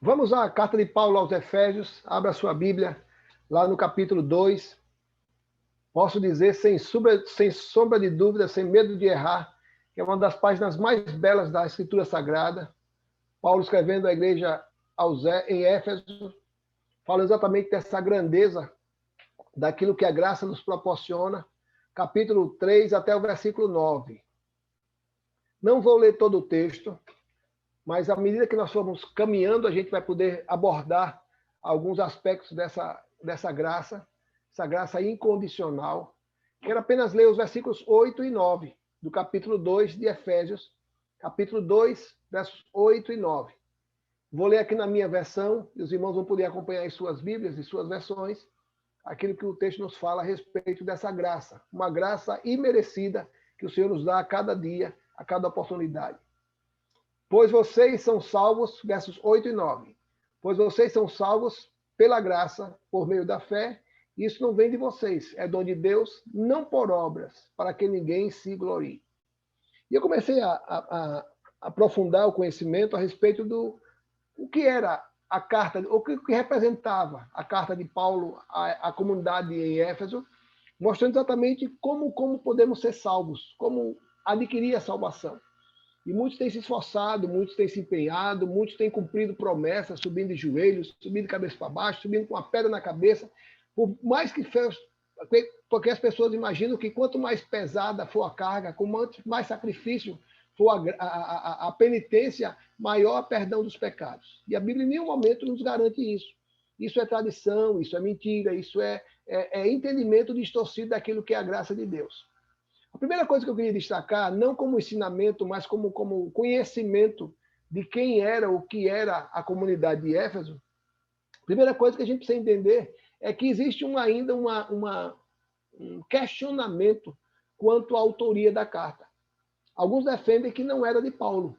Vamos à carta de Paulo aos Efésios. Abra a sua Bíblia, lá no capítulo 2. Posso dizer, sem sombra de dúvida, sem medo de errar, que é uma das páginas mais belas da Escritura Sagrada. Paulo escrevendo à igreja em Éfeso, fala exatamente dessa grandeza, daquilo que a graça nos proporciona. Capítulo 3 até o versículo 9. Não vou ler todo o texto, mas à medida que nós formos caminhando, a gente vai poder abordar alguns aspectos dessa graça, essa graça incondicional. Quero apenas ler os versículos 8 e 9 do capítulo 2 de Efésios, capítulo 2, versos 8 e 9. Vou ler aqui na minha versão, e os irmãos vão poder acompanhar em suas Bíblias e suas versões, aquilo que o texto nos fala a respeito dessa graça, uma graça imerecida que o Senhor nos dá a cada dia, a cada oportunidade. Pois vocês são salvos, versos 8 e 9. Pois vocês são salvos pela graça, por meio da fé. Isso não vem de vocês, é dom de Deus, não por obras, para que ninguém se glorie. E eu comecei a aprofundar o conhecimento a respeito do o que era a carta, o que representava a carta de Paulo à comunidade em Éfeso, mostrando exatamente como podemos ser salvos, como adquirir a salvação. E muitos têm se esforçado, muitos têm se empenhado, muitos têm cumprido promessas, subindo de joelhos, subindo de cabeça para baixo, subindo com uma pedra na cabeça, por mais que porque as pessoas imaginam que quanto mais pesada for a carga, quanto mais sacrifício for a penitência, maior a perdão dos pecados. E a Bíblia em nenhum momento nos garante isso. Isso é tradição, isso é mentira, isso é entendimento distorcido daquilo que é a graça de Deus. A primeira coisa que eu queria destacar, não como ensinamento, mas como conhecimento de quem era, o que era a comunidade de Éfeso, a primeira coisa que a gente precisa entender é que existe ainda um questionamento quanto à autoria da carta. Alguns defendem que não era de Paulo,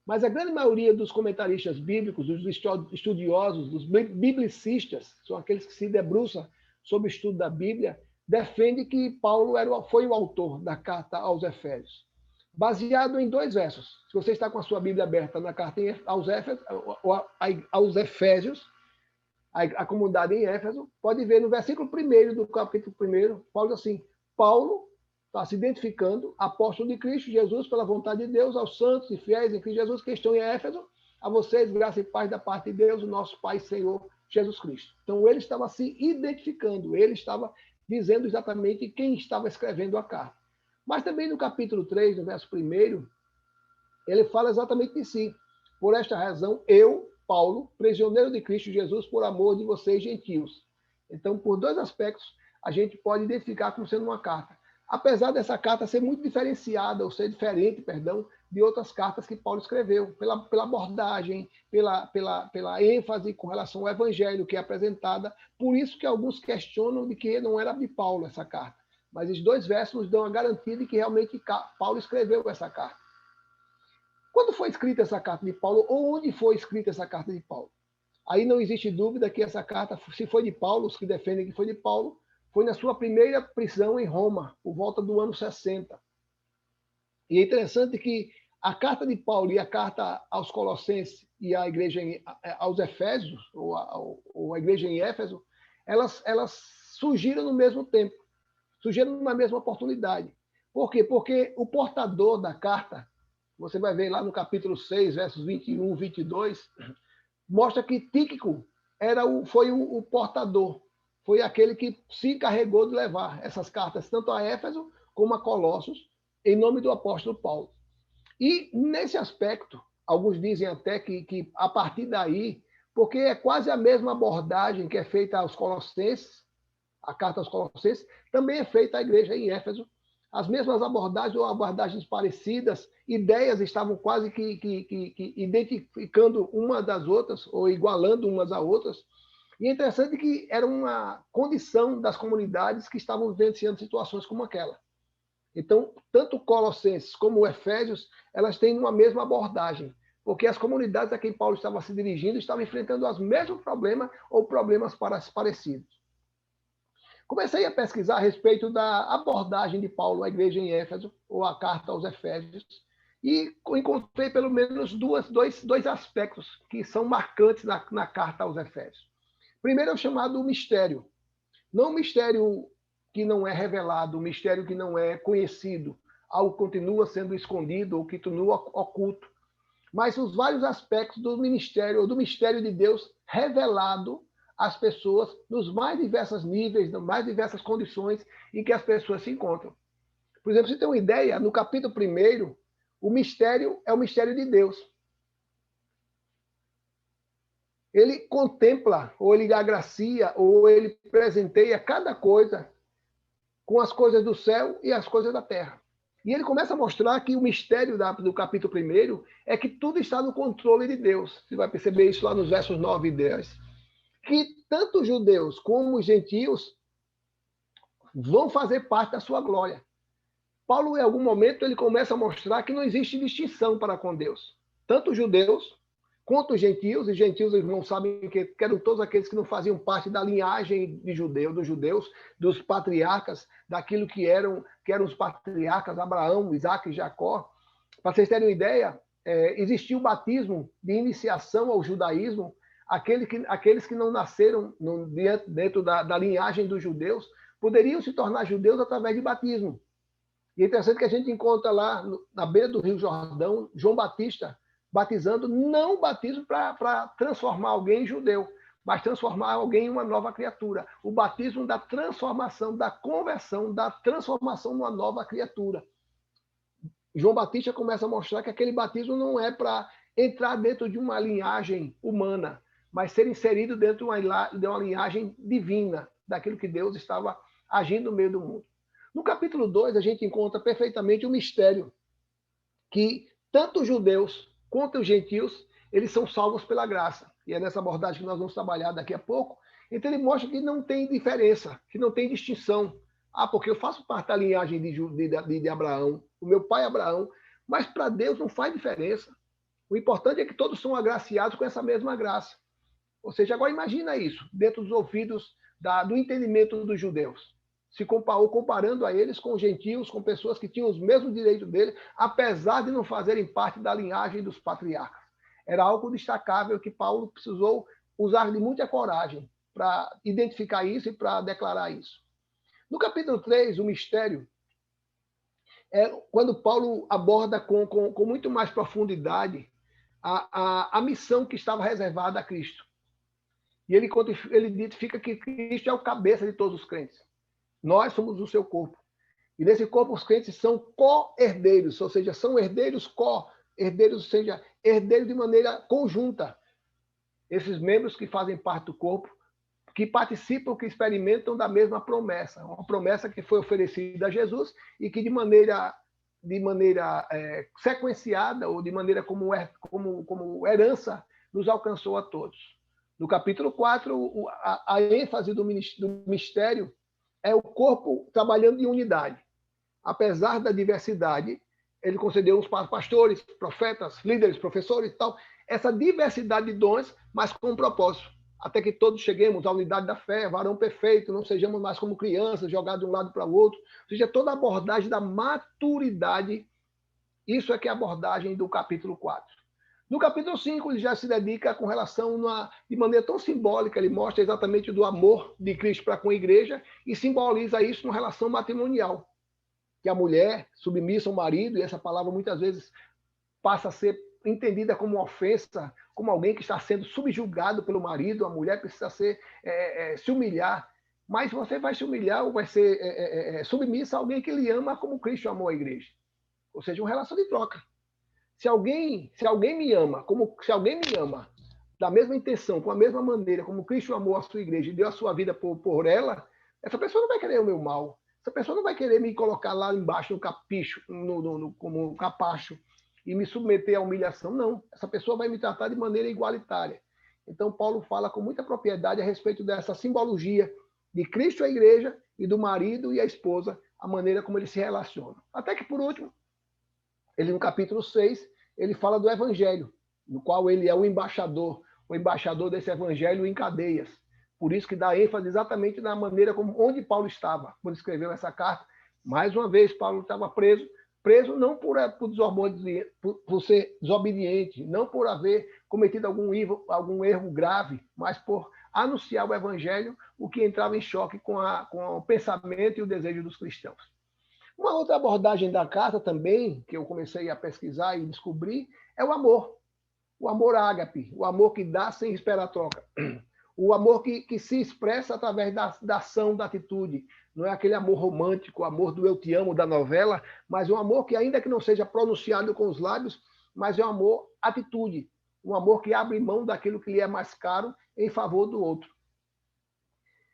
mas a grande maioria dos comentaristas bíblicos, dos estudiosos, dos biblicistas, são aqueles que se debruçam sobre o estudo da Bíblia, defende que Paulo foi o autor da carta aos Efésios, baseado em 2 versos. Se você está com a sua Bíblia aberta na carta aos Efésios, a comunidade em Éfeso, pode ver no versículo 1 do capítulo 1, Paulo diz assim: Paulo está se identificando, apóstolo de Cristo Jesus, pela vontade de Deus, aos santos e fiéis em Cristo Jesus que estão em Éfeso, a vocês, graça e paz da parte de Deus, o nosso Pai e Senhor Jesus Cristo. Então, ele estava se identificando, ele estava dizendo exatamente quem estava escrevendo a carta. Mas também no capítulo 3, no verso 1, ele fala exatamente de si. Por esta razão, eu, Paulo, prisioneiro de Cristo Jesus, por amor de vocês, gentios. Então, por 2 aspectos, a gente pode identificar como sendo uma carta. Apesar dessa carta ser muito diferenciada, ou ser diferente, de outras cartas que Paulo escreveu, pela abordagem, pela ênfase com relação ao evangelho que é apresentada. Por isso que alguns questionam de que não era de Paulo essa carta. Mas os 2 versos nos dão a garantia de que realmente Paulo escreveu essa carta. Quando foi escrita essa carta de Paulo, ou onde foi escrita essa carta de Paulo? Aí não existe dúvida que essa carta, se foi de Paulo, os que defendem que foi de Paulo, foi na sua primeira prisão em Roma, por volta do ano 60. E é interessante que a carta de Paulo e a carta aos Colossenses e a igreja aos Efésios, ou a igreja em Éfeso, elas surgiram no mesmo tempo, surgiram numa mesma oportunidade. Por quê? Porque o portador da carta, você vai ver lá no capítulo 6, versos 21 e 22, mostra que Tíquico foi o portador, foi aquele que se encarregou de levar essas cartas, tanto a Éfeso como a Colossos, em nome do apóstolo Paulo. E, nesse aspecto, alguns dizem até que a partir daí, porque é quase a mesma abordagem que é feita aos Colossenses, a carta aos Colossenses, também é feita à igreja em Éfeso, as mesmas abordagens ou abordagens parecidas, ideias estavam quase que identificando uma das outras, ou igualando umas às outras. E é interessante que era uma condição das comunidades que estavam vivenciando situações como aquela. Então, tanto Colossenses como Efésios, elas têm uma mesma abordagem, porque as comunidades a quem Paulo estava se dirigindo estavam enfrentando os mesmos problemas ou problemas parecidos. Comecei a pesquisar a respeito da abordagem de Paulo à igreja em Éfeso, ou a carta aos Efésios, E encontrei pelo menos dois aspectos que são marcantes na carta aos Efésios. Primeiro é o chamado mistério. Não um mistério que não é revelado, um mistério que não é conhecido, algo que continua sendo escondido ou que continua oculto, mas os vários aspectos do ministério ou do mistério de Deus revelado às pessoas nos mais diversos níveis, nas mais diversas condições em que as pessoas se encontram. Por exemplo, você tem uma ideia, no capítulo 1, o mistério é o mistério de Deus. Ele contempla, ou ele agracia, ou ele presenteia cada coisa com as coisas do céu e as coisas da terra. E ele começa a mostrar que o mistério do capítulo 1 é que tudo está no controle de Deus. Você vai perceber isso lá nos versos 9 e 10. Que tanto os judeus como os gentios vão fazer parte da sua glória. Paulo, em algum momento, ele começa a mostrar que não existe distinção para com Deus. Tanto os judeus quanto os gentios, e gentios eles não sabem que eram todos aqueles que não faziam parte da linhagem de dos judeus, dos patriarcas, daquilo que eram os patriarcas, Abraão, Isaac e Jacó. Para vocês terem uma ideia, existia o batismo de iniciação ao judaísmo, aqueles que não nasceram dentro da linhagem dos judeus, poderiam se tornar judeus através de batismo. E é interessante que a gente encontra lá na beira do Rio Jordão, João Batista, batizando, não o batismo para transformar alguém em judeu, mas transformar alguém em uma nova criatura. O batismo da transformação, da conversão, da transformação numa nova criatura. João Batista começa a mostrar que aquele batismo não é para entrar dentro de uma linhagem humana, mas ser inserido dentro de uma linhagem divina, daquilo que Deus estava agindo no meio do mundo. No capítulo 2, a gente encontra perfeitamente o mistério que tanto os judeus quanto os gentios, eles são salvos pela graça. E é nessa abordagem que nós vamos trabalhar daqui a pouco. Então ele mostra que não tem diferença, que não tem distinção. Ah, porque eu faço parte da linhagem de Abraão, o meu pai Abraão, mas para Deus não faz diferença. O importante é que todos são agraciados com essa mesma graça. Ou seja, agora imagina isso, dentro dos ouvidos do entendimento dos judeus. Se comparando a eles com os gentios, com pessoas que tinham os mesmos direitos dele, apesar de não fazerem parte da linhagem dos patriarcas. Era algo destacável que Paulo precisou usar de muita coragem para identificar isso e para declarar isso. No capítulo 3, o mistério, é quando Paulo aborda com muito mais profundidade a missão que estava reservada a Cristo. E ele identifica que Cristo é o cabeça de todos os crentes. Nós somos o seu corpo. E nesse corpo os crentes são co-herdeiros, ou seja, são herdeiros herdeiros, ou seja, herdeiros de maneira conjunta. Esses membros que fazem parte do corpo, que participam, que experimentam da mesma promessa. Uma promessa que foi oferecida a Jesus e que de maneira sequenciada ou de maneira como herança nos alcançou a todos. No capítulo 4, a ênfase do mistério é o corpo trabalhando em unidade. Apesar da diversidade, ele concedeu uns para pastores, profetas, líderes, professores e tal. Essa diversidade de dons, mas com um propósito. Até que todos cheguemos à unidade da fé, varão perfeito, não sejamos mais como crianças, jogados de um lado para o outro. Ou seja, toda a abordagem da maturidade, isso é que é a abordagem do capítulo 4. No capítulo 5, ele já se dedica com relação, de maneira tão simbólica, ele mostra exatamente do amor de Cristo para com a igreja e simboliza isso numa relação matrimonial. Que a mulher submissa ao marido, e essa palavra muitas vezes passa a ser entendida como uma ofensa, como alguém que está sendo subjugado pelo marido, a mulher precisa se humilhar. Mas você vai se humilhar ou vai ser submissa a alguém que lhe ama como Cristo amou a igreja. Ou seja, uma relação de troca. Se alguém me ama, se alguém me ama da mesma intenção, com a mesma maneira, como Cristo amou a sua igreja e deu a sua vida por ela, essa pessoa não vai querer o meu mal. Essa pessoa não vai querer me colocar lá embaixo no capricho, como capacho, e me submeter à humilhação. Não. Essa pessoa vai me tratar de maneira igualitária. Então, Paulo fala com muita propriedade a respeito dessa simbologia de Cristo e a igreja e do marido e a esposa, a maneira como eles se relacionam. Até que, por último, ele no capítulo 6, ele fala do evangelho, no qual ele é o embaixador desse evangelho em cadeias. Por isso que dá ênfase exatamente na maneira onde Paulo estava, quando escreveu essa carta. Mais uma vez, Paulo estava preso, preso não por ser desobediente, não por haver cometido algum erro grave, mas por anunciar o evangelho, o que entrava em choque com o pensamento e o desejo dos cristãos. Uma outra abordagem da carta também, que eu comecei a pesquisar e descobrir, é o amor. O amor ágape, o amor que dá sem esperar troca. O amor que se expressa através da ação, da atitude. Não é aquele amor romântico, o amor do eu te amo da novela, mas um amor que, ainda que não seja pronunciado com os lábios, mas é um amor atitude. Um amor que abre mão daquilo que lhe é mais caro em favor do outro.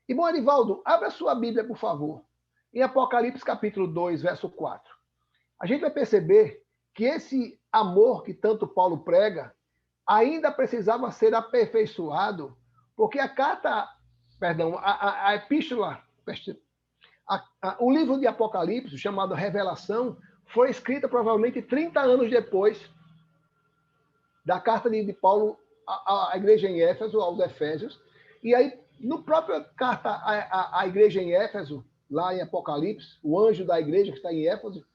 E, bom, Arivaldo, abra sua Bíblia, por favor. Em Apocalipse, capítulo 2, verso 4. A gente vai perceber que esse amor que tanto Paulo prega ainda precisava ser aperfeiçoado, porque a carta, perdão, a epístola, o livro de Apocalipse, chamado Revelação, foi escrita provavelmente 30 anos depois da carta de Paulo à igreja em Éfeso, aos Efésios. E aí, no próprio carta à igreja em Éfeso, lá em Apocalipse, o anjo da igreja que está em Éfeso,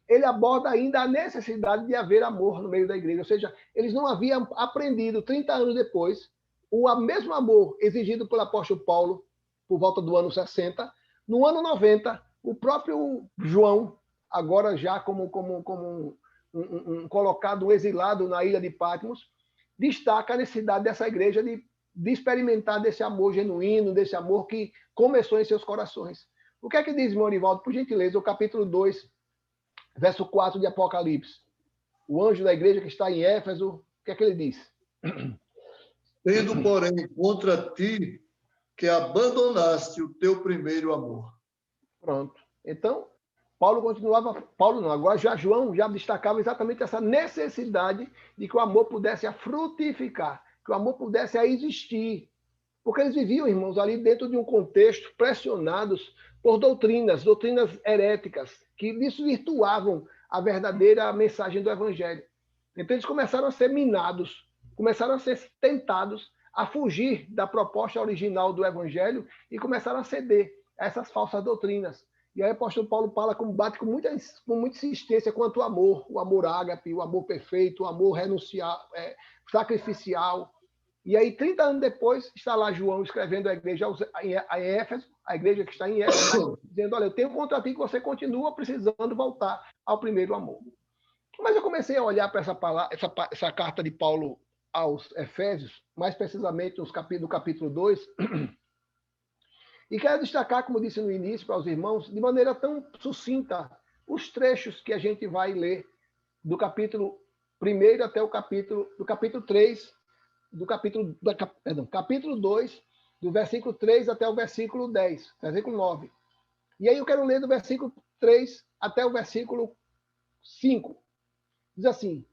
ele aborda ainda a necessidade de haver amor no meio da igreja. Ou seja, eles não haviam aprendido, 30 anos depois, o mesmo amor exigido pelo apóstolo Paulo, por volta do ano 60. No ano 90, o próprio João, agora já como colocado, um exilado na ilha de Patmos, destaca a necessidade dessa igreja de experimentar desse amor genuíno, desse amor que começou em seus corações. O que é que diz, Morivaldo, por gentileza, o capítulo 2, verso 4 de Apocalipse? O anjo da igreja que está em Éfeso, o que é que ele diz? Tendo, porém, contra ti que abandonaste o teu primeiro amor. Pronto. Então, Paulo não, agora já João já destacava exatamente essa necessidade de que o amor pudesse frutificar, que o amor pudesse existir. Porque eles viviam, irmãos, ali dentro de um contexto pressionados por doutrinas heréticas, que desvirtuavam a verdadeira mensagem do evangelho. Então eles começaram a ser minados, começaram a ser tentados a fugir da proposta original do evangelho e começaram a ceder a essas falsas doutrinas. E aí o apóstolo Paulo fala, combate com muita insistência quanto ao amor, o amor ágape, o amor perfeito, o amor sacrificial. E aí, 30 anos depois, está lá João escrevendo a igreja em Éfeso, a igreja que está em Éfeso, dizendo, olha, eu tenho contra ti que você continua precisando voltar ao primeiro amor. Mas eu comecei a olhar para essa carta de Paulo aos Efésios, mais precisamente no capítulo 2, e quero destacar, como disse no início para os irmãos, de maneira tão sucinta, os trechos que a gente vai ler do capítulo 1 até o capítulo 3, capítulo 2, do versículo 3 até o versículo 10, versículo 9. E aí eu quero ler do versículo 3 até o versículo 5. Diz assim,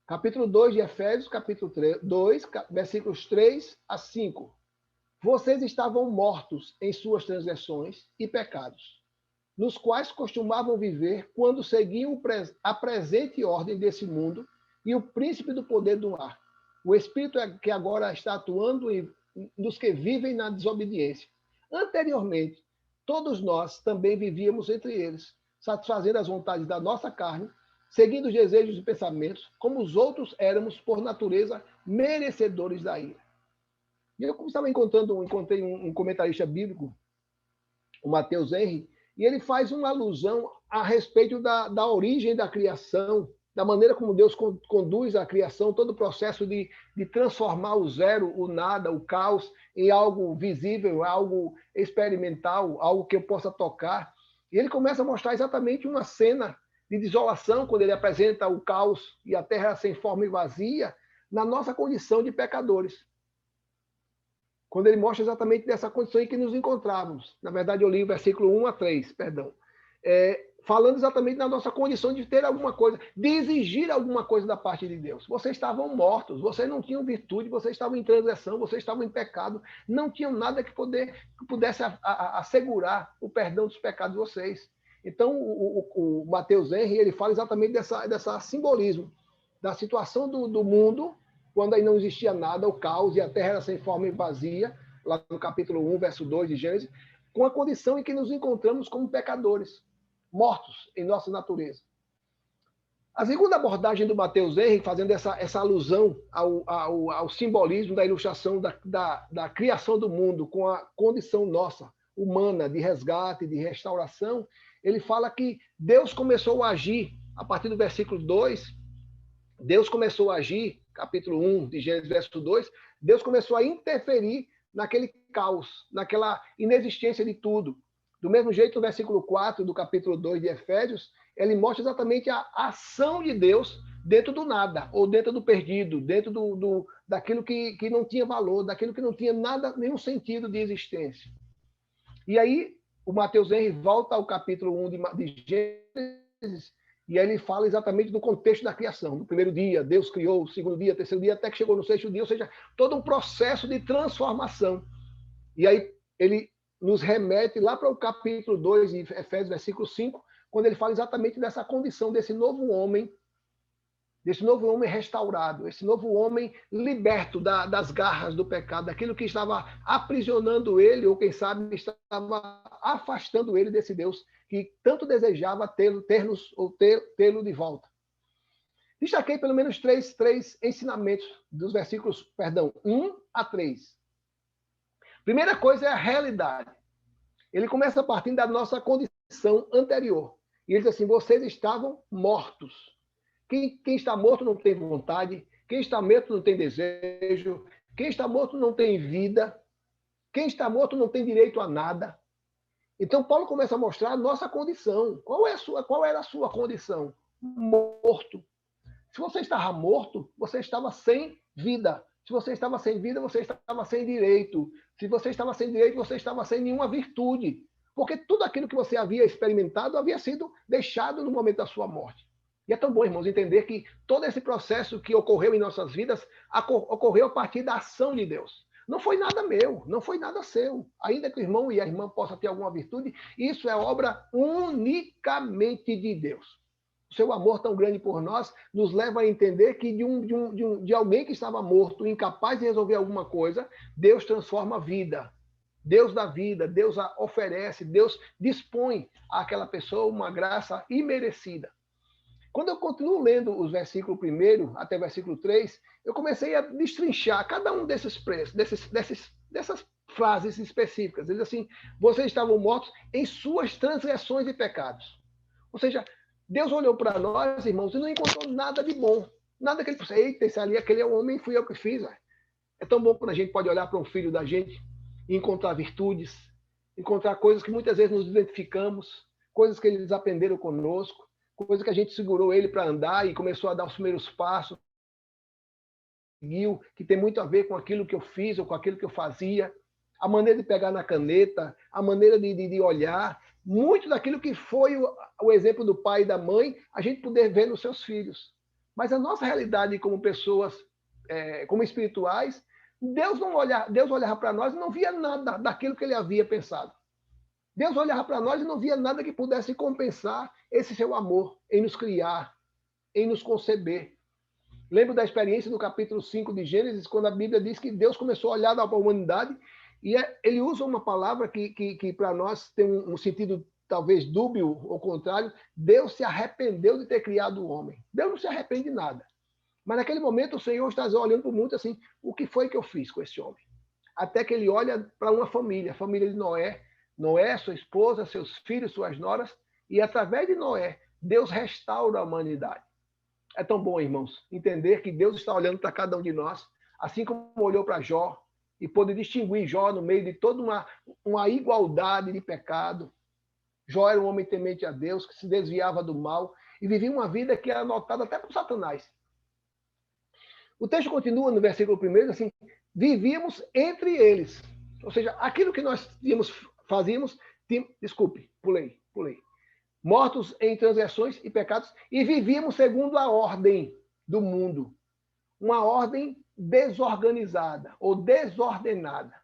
capítulo 2 de Efésios, capítulo 2, versículos 3 a 5. Vocês estavam mortos em suas transgressões e pecados, nos quais costumavam viver quando seguiam a presente ordem desse mundo e o príncipe do poder do ar, o espírito que agora está atuando nos que vivem na desobediência. Anteriormente, todos nós também vivíamos entre eles, satisfazendo as vontades da nossa carne, seguindo os desejos e pensamentos, como os outros éramos, por natureza, merecedores da ira. E eu estava encontrei um comentarista bíblico, o Mateus Henry, e ele faz uma alusão a respeito da origem da criação, da maneira como Deus conduz a criação, todo o processo de transformar o zero, o nada, o caos, em algo visível, algo experimental, algo que eu possa tocar. E ele começa a mostrar exatamente uma cena de desolação, quando ele apresenta o caos e a terra sem forma e vazia, na nossa condição de pecadores. Quando ele mostra exatamente dessa condição em que nos encontrávamos. Na verdade, eu li o versículo 1 a 3, perdão. Falando exatamente da nossa condição de ter alguma coisa, de exigir alguma coisa da parte de Deus. Vocês estavam mortos, vocês não tinham virtude, vocês estavam em transgressão, vocês estavam em pecado, não tinham nada que pudesse assegurar o perdão dos pecados de vocês. Então, o Mateus Henry, ele fala exatamente dessa simbolismo, da situação do mundo, quando aí não existia nada, o caos, e a terra era sem forma e vazia, lá no capítulo 1, verso 2 de Gênesis, com a condição em que nos encontramos como pecadores, mortos em nossa natureza. A segunda abordagem do Matheus Henrique, fazendo essa alusão ao simbolismo da ilustração da criação do mundo com a condição nossa, humana, de resgate, de restauração, ele fala que Deus começou a agir, a partir do versículo 2, Deus começou a agir, capítulo 1 de Gênesis, verso 2, Deus começou a interferir naquele caos, naquela inexistência de tudo. Do mesmo jeito, no versículo 4 do capítulo 2 de Efésios, ele mostra exatamente a ação de Deus dentro do nada, ou dentro do perdido, dentro daquilo que não tinha valor, daquilo que não tinha nada, nenhum sentido de existência. E aí, o Matheus Henrique volta ao capítulo 1 de Gênesis, e aí ele fala exatamente do contexto da criação. No primeiro dia, Deus criou, o segundo dia, terceiro dia, até que chegou no sexto dia, ou seja, todo um processo de transformação. E aí ele nos remete lá para o capítulo 2 de Efésios, versículo 5, quando ele fala exatamente dessa condição desse novo homem restaurado, esse novo homem liberto das garras do pecado, daquilo que estava aprisionando ele, ou quem sabe estava afastando ele desse Deus que tanto desejava tê-lo de volta. Destaquei pelo menos três ensinamentos dos versículos, 1 a 3. Primeira coisa é a realidade. Ele começa partindo da nossa condição anterior. E ele diz assim, vocês estavam mortos. Quem está morto não tem vontade, quem está morto não tem desejo, quem está morto não tem vida, quem está morto não tem direito a nada. Então, Paulo começa a mostrar a nossa condição. Qual era a sua condição? Morto. Se você estava morto, você estava sem vida. Se você estava sem vida, você estava sem direito. Se você estava sem direito, você estava sem nenhuma virtude. Porque tudo aquilo que você havia experimentado havia sido deixado no momento da sua morte. E é tão bom, irmãos, entender que todo esse processo que ocorreu em nossas vidas ocorreu a partir da ação de Deus. Não foi nada meu, não foi nada seu. Ainda que o irmão e a irmã possam ter alguma virtude, isso é obra unicamente de Deus. O seu amor tão grande por nós nos leva a entender que de alguém que estava morto, incapaz de resolver alguma coisa, Deus transforma a vida. Deus dá vida, Deus a oferece, Deus dispõe àquela pessoa uma graça imerecida. Quando eu continuo lendo os versículos 1 até o versículo 3, eu comecei a destrinchar cada um dessas frases específicas. Ele diz assim, vocês estavam mortos em suas transgressões e pecados. Ou seja, Deus olhou para nós, irmãos, e não encontrou nada de bom. Nada que ele fosse, eita, esse ali, aquele é o homem, fui eu que fiz. É tão bom quando a gente pode olhar para um filho da gente e encontrar virtudes, encontrar coisas que muitas vezes nos identificamos, coisas que eles aprenderam conosco, coisa que a gente segurou ele para andar e começou a dar os primeiros passos, que tem muito a ver com aquilo que eu fiz ou com aquilo que eu fazia, a maneira de pegar na caneta, a maneira de olhar, muito daquilo que foi o exemplo do pai e da mãe, a gente poder ver nos seus filhos. Mas a nossa realidade como pessoas, como espirituais, Deus olhava para nós e não via nada daquilo que ele havia pensado. Deus olhava para nós e não via nada que pudesse compensar esse seu amor em nos criar, em nos conceber. Lembro da experiência do capítulo 5 de Gênesis, quando a Bíblia diz que Deus começou a olhar para a humanidade e ele usa uma palavra que para nós tem um sentido talvez dúbio ou contrário. Deus se arrependeu de ter criado o homem. Deus não se arrepende de nada. Mas naquele momento o Senhor está olhando para o mundo assim, o que foi que eu fiz com esse homem? Até que ele olha para uma família, a família de Noé, sua esposa, seus filhos, suas noras, e através de Noé, Deus restaura a humanidade. É tão bom, irmãos, entender que Deus está olhando para cada um de nós, assim como olhou para Jó, e pôde distinguir Jó no meio de toda uma igualdade de pecado. Jó era um homem temente a Deus, que se desviava do mal, e vivia uma vida que era notada até por Satanás. O texto continua no versículo 1, assim, vivíamos entre eles. Ou seja, aquilo que nós fazíamos, pulei. Mortos em transgressões e pecados, e vivíamos segundo a ordem do mundo. Uma ordem desorganizada ou desordenada.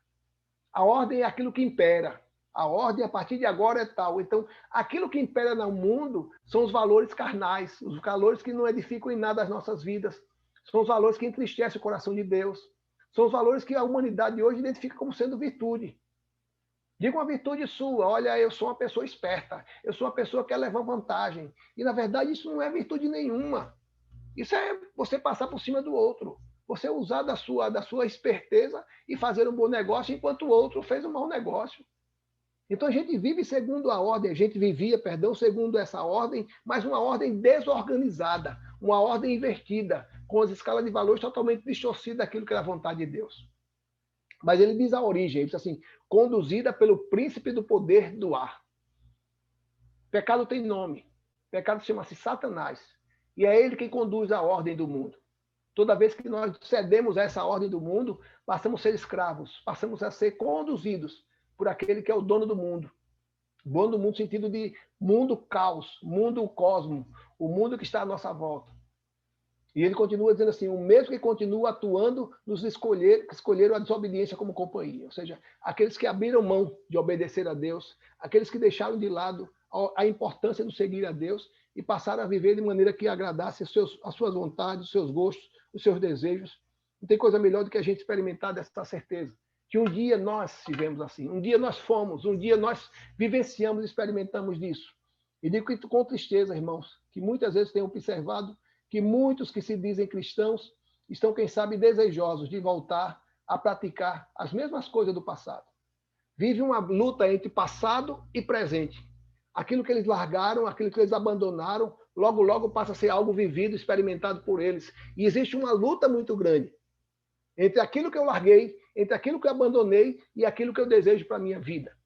A ordem é aquilo que impera. A ordem, a partir de agora, é tal. Então, aquilo que impera no mundo são os valores carnais, os valores que não edificam em nada as nossas vidas. São os valores que entristecem o coração de Deus. São os valores que a humanidade hoje identifica como sendo virtude. Diga uma virtude sua. Olha, eu sou uma pessoa esperta. Eu sou uma pessoa que quer levar vantagem. E, na verdade, isso não é virtude nenhuma. Isso é você passar por cima do outro. Você usar da sua esperteza e fazer um bom negócio enquanto o outro fez um mau negócio. Então a gente vive segundo a ordem, a gente vivia, perdão, segundo essa ordem, mas uma ordem desorganizada, uma ordem invertida, com as escalas de valores totalmente distorcidas daquilo que era a vontade de Deus. Mas ele diz a origem, ele diz assim, conduzida pelo príncipe do poder do ar. Pecado tem nome. Pecado chama-se Satanás. E é ele quem conduz a ordem do mundo. Toda vez que nós cedemos a essa ordem do mundo, passamos a ser escravos, passamos a ser conduzidos por aquele que é o dono do mundo. Dono do mundo no sentido de mundo caos, mundo cosmo, o mundo que está à nossa volta. E ele continua dizendo assim, o mesmo que continua atuando nos que escolheram a desobediência como companhia. Ou seja, aqueles que abriram mão de obedecer a Deus, aqueles que deixaram de lado a importância de seguir a Deus e passaram a viver de maneira que agradasse as suas vontades, os seus gostos, os seus desejos. Não tem coisa melhor do que a gente experimentar dessa certeza. Que um dia nós vivemos assim, um dia nós fomos, um dia nós vivenciamos e experimentamos disso. E digo que com tristeza, irmãos, que muitas vezes tenho observado que muitos que se dizem cristãos estão, quem sabe, desejosos de voltar a praticar as mesmas coisas do passado. Vive uma luta entre passado e presente. Aquilo que eles largaram, aquilo que eles abandonaram, logo, logo passa a ser algo vivido, experimentado por eles. E existe uma luta muito grande entre aquilo que eu larguei, entre aquilo que eu abandonei e aquilo que eu desejo para a minha vida.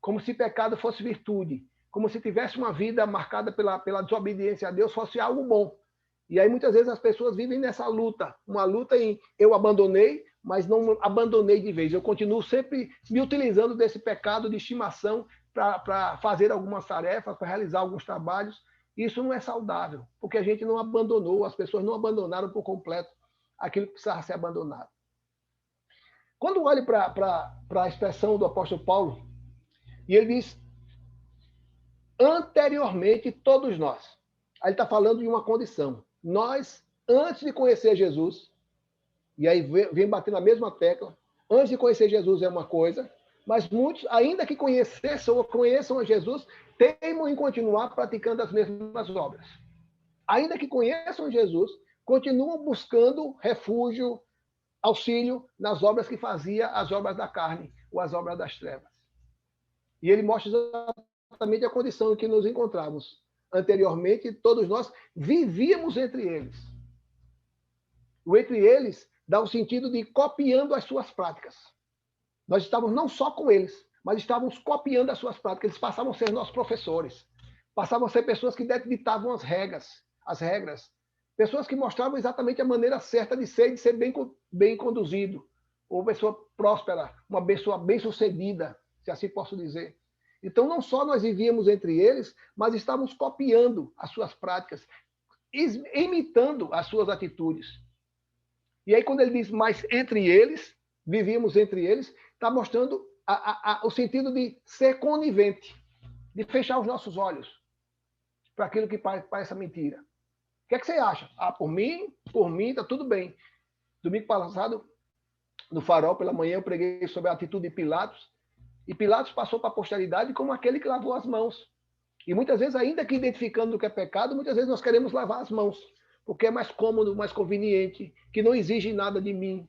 Como se pecado fosse virtude, como se tivesse uma vida marcada pela desobediência a Deus fosse algo bom. E aí muitas vezes as pessoas vivem nessa luta, uma luta em eu abandonei, mas não abandonei de vez. Eu continuo sempre me utilizando desse pecado de estimação para fazer algumas tarefas, para realizar alguns trabalhos. Isso não é saudável, porque a gente não abandonou, as pessoas não abandonaram por completo aquilo que precisava ser abandonado. Quando olhe para a expressão do apóstolo Paulo, e ele diz, anteriormente todos nós. Aí ele está falando de uma condição. Nós, antes de conhecer Jesus, e aí vem bater na mesma tecla, antes de conhecer Jesus é uma coisa, mas muitos, ainda que conheçam a Jesus, teimam em continuar praticando as mesmas obras. Ainda que conheçam Jesus, continuam buscando refúgio, auxílio nas obras que fazia, as obras da carne ou as obras das trevas. E ele mostra exatamente a condição em que nos encontramos. Anteriormente, todos nós vivíamos entre eles. O entre eles dá o sentido de copiando as suas práticas. Nós estávamos não só com eles, mas estávamos copiando as suas práticas. Eles passavam a ser nossos professores. Passavam a ser pessoas que ditavam as regras. Pessoas que mostravam exatamente a maneira certa de ser bem conduzido. Ou pessoa próspera, uma pessoa bem-sucedida, se assim posso dizer. Então, não só nós vivíamos entre eles, mas estávamos copiando as suas práticas, imitando as suas atitudes. E aí, quando ele diz, mas entre eles, vivíamos entre eles, está mostrando o sentido de ser conivente, de fechar os nossos olhos para aquilo que parece mentira. O que é que você acha? Por mim, está tudo bem. Domingo passado, no Farol, pela manhã, eu preguei sobre a atitude de Pilatos, e Pilatos passou para a posteridade como aquele que lavou as mãos. E muitas vezes, ainda que identificando o que é pecado, muitas vezes nós queremos lavar as mãos, porque é mais cômodo, mais conveniente, que não exige nada de mim.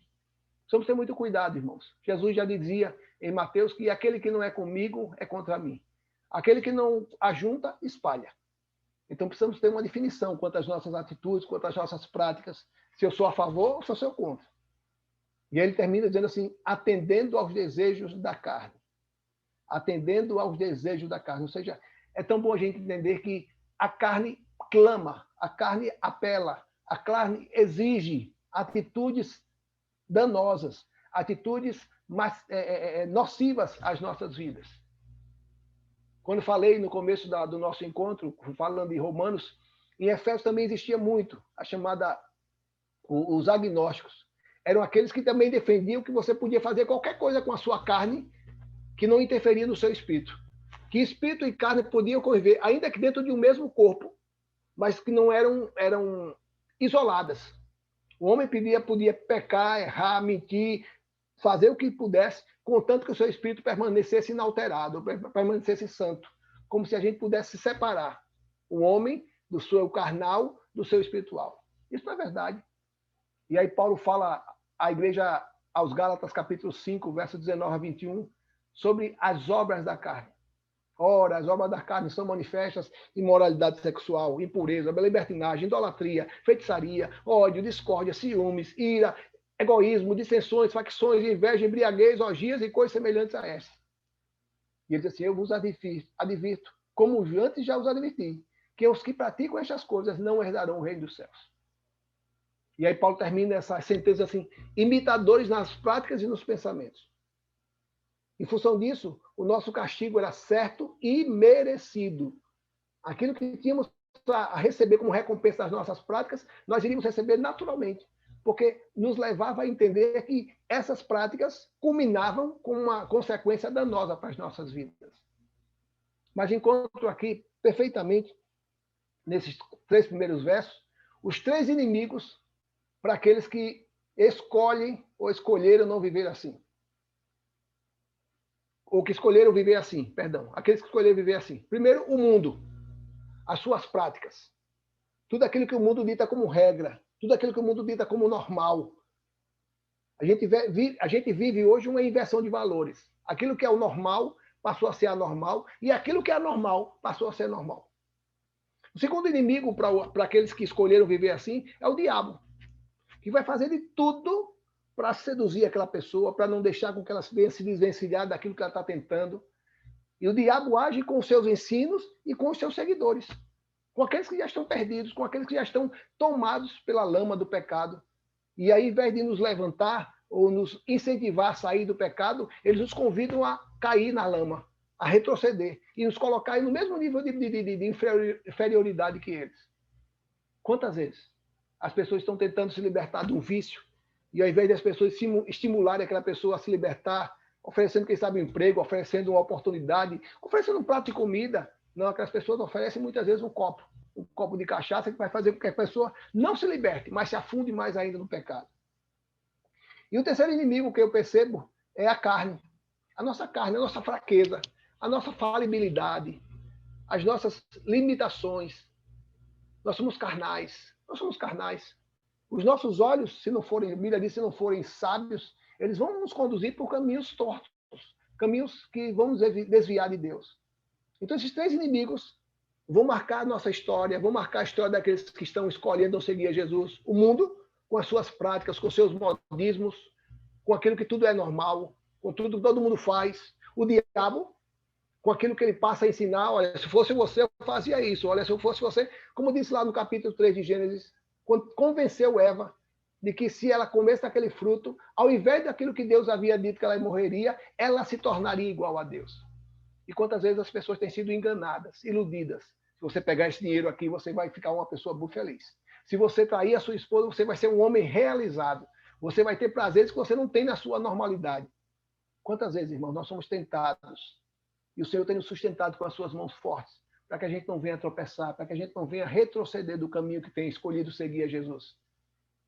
Precisamos ter muito cuidado, irmãos. Jesus já dizia em Mateus que aquele que não é comigo é contra mim. Aquele que não ajunta, espalha. Então precisamos ter uma definição quanto às nossas atitudes, quanto às nossas práticas, se eu sou a favor ou se eu sou contra. E aí ele termina dizendo assim, atendendo aos desejos da carne. Atendendo aos desejos da carne. Ou seja, é tão bom a gente entender que a carne clama, a carne apela, a carne exige atitudes danosas, atitudes nocivas às nossas vidas. Quando falei no começo do nosso encontro, falando de Romanos, em Efésios também existia muito a chamada os agnósticos. Eram aqueles que também defendiam que você podia fazer qualquer coisa com a sua carne que não interferia no seu espírito. Que espírito e carne podiam conviver, ainda que dentro de um mesmo corpo, mas que não eram isoladas. O homem podia pecar, errar, mentir, fazer o que pudesse, contanto que o seu espírito permanecesse inalterado, permanecesse santo, como se a gente pudesse separar o homem do seu carnal do seu espiritual. Isso não é verdade. E aí Paulo fala à igreja, aos Gálatas, capítulo 5, verso 19 a 21, sobre as obras da carne. Ora, as obras da carne são manifestas: imoralidade sexual, impureza, libertinagem, idolatria, feitiçaria, ódio, discórdia, ciúmes, ira, egoísmo, dissensões, facções, inveja, embriaguez, orgias e coisas semelhantes a essas. E ele diz assim: eu vos advirto, como antes já os adverti, que os que praticam estas coisas não herdarão o reino dos céus. E aí Paulo termina essa sentença assim: imitadores nas práticas e nos pensamentos. Em função disso, o nosso castigo era certo e merecido. Aquilo que tínhamos a receber como recompensa das nossas práticas, nós iríamos receber naturalmente, porque nos levava a entender que essas práticas culminavam com uma consequência danosa para as nossas vidas. Mas encontro aqui perfeitamente, nesses 3 primeiros versos, os 3 inimigos para aqueles que escolhem ou escolheram não viver assim. Ou que escolheram viver assim, perdão. Aqueles que escolheram viver assim. Primeiro, o mundo. As suas práticas. Tudo aquilo que o mundo dita como regra. Tudo aquilo que o mundo dita como normal. A gente vive hoje uma inversão de valores. Aquilo que é o normal passou a ser anormal. E aquilo que é anormal passou a ser normal. O segundo inimigo para aqueles que escolheram viver assim é o diabo. Que vai fazer de tudo para seduzir aquela pessoa, para não deixar com que ela venha se desvencilhar daquilo que ela está tentando. E o diabo age com os seus ensinos e com os seus seguidores. Com aqueles que já estão perdidos, com aqueles que já estão tomados pela lama do pecado. E aí, ao invés de nos levantar ou nos incentivar a sair do pecado, eles nos convidam a cair na lama, a retroceder e nos colocar no mesmo nível de inferioridade que eles. Quantas vezes as pessoas estão tentando se libertar de um vício e ao invés das pessoas estimularem aquela pessoa a se libertar, oferecendo, quem sabe, um emprego, oferecendo uma oportunidade, oferecendo um prato de comida, não, aquelas pessoas oferecem muitas vezes um copo de cachaça que vai fazer com que a pessoa não se liberte, mas se afunde mais ainda no pecado. E o terceiro inimigo que eu percebo é a carne. A nossa carne, a nossa fraqueza, a nossa falibilidade, as nossas limitações. Nós somos carnais. Nós somos carnais. Os nossos olhos, se não forem, a Bíblia diz, se não forem sábios, eles vão nos conduzir por caminhos tortos, caminhos que vão nos desviar de Deus. Então, esses 3 inimigos vão marcar a nossa história, vão marcar a história daqueles que estão escolhendo não seguir a Jesus. O mundo, com as suas práticas, com seus modismos, com aquilo que tudo é normal, com tudo que todo mundo faz. O diabo, com aquilo que ele passa a ensinar: olha, se fosse você, eu fazia isso. Olha, se eu fosse você, como disse lá no capítulo 3 de Gênesis, quando convenceu Eva de que se ela comesse aquele fruto, ao invés daquilo que Deus havia dito que ela morreria, ela se tornaria igual a Deus. E quantas vezes as pessoas têm sido enganadas, iludidas. Se você pegar esse dinheiro aqui, você vai ficar uma pessoa muito feliz. Se você trair a sua esposa, você vai ser um homem realizado. Você vai ter prazeres que você não tem na sua normalidade. Quantas vezes, irmão, nós somos tentados e o Senhor tem nos sustentado com as suas mãos fortes, para que a gente não venha tropeçar, para que a gente não venha retroceder do caminho que tem escolhido seguir a Jesus.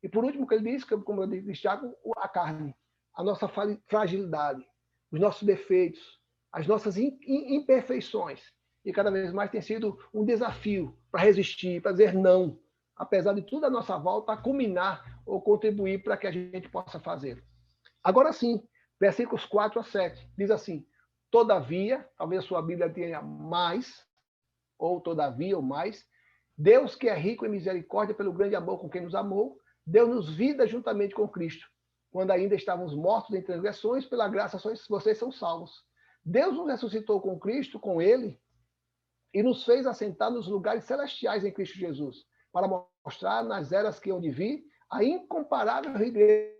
E por último, o que ele diz, como eu disse, Tiago, a carne, a nossa fragilidade, os nossos defeitos, as nossas imperfeições. E cada vez mais tem sido um desafio para resistir, para dizer não, apesar de tudo à nossa volta, a culminar ou contribuir para que a gente possa fazer. Agora sim, versículos 4 a 7, diz assim: todavia, talvez a sua Bíblia tenha mais, ou todavia, ou mais, Deus, que é rico em misericórdia pelo grande amor com quem nos amou, deu-nos vida juntamente com Cristo. Quando ainda estávamos mortos em transgressões, pela graça vocês são salvos. Deus nos ressuscitou com Cristo, com Ele, e nos fez assentar nos lugares celestiais em Cristo Jesus, para mostrar nas eras que hão de vir a incomparável riqueza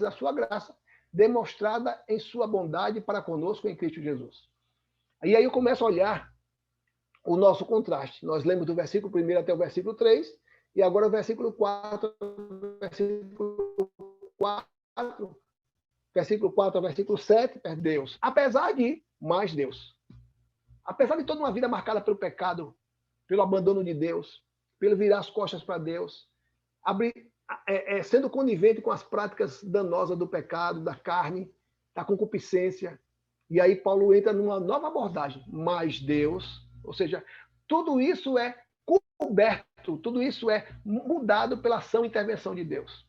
da sua graça, demonstrada em sua bondade para conosco em Cristo Jesus. E aí eu começo a olhar o nosso contraste. Nós lemos do versículo 1 até o versículo 3, e agora o versículo 4, versículo 4 ao versículo 7, é Deus. Apesar de mais Deus. Apesar de toda uma vida marcada pelo pecado, pelo abandono de Deus, pelo virar as costas para Deus, abrir sendo conivente com as práticas danosas do pecado, da carne, da concupiscência. E aí Paulo entra numa nova abordagem. Mas Deus, ou seja, tudo isso é coberto, tudo isso é mudado pela ação e intervenção de Deus.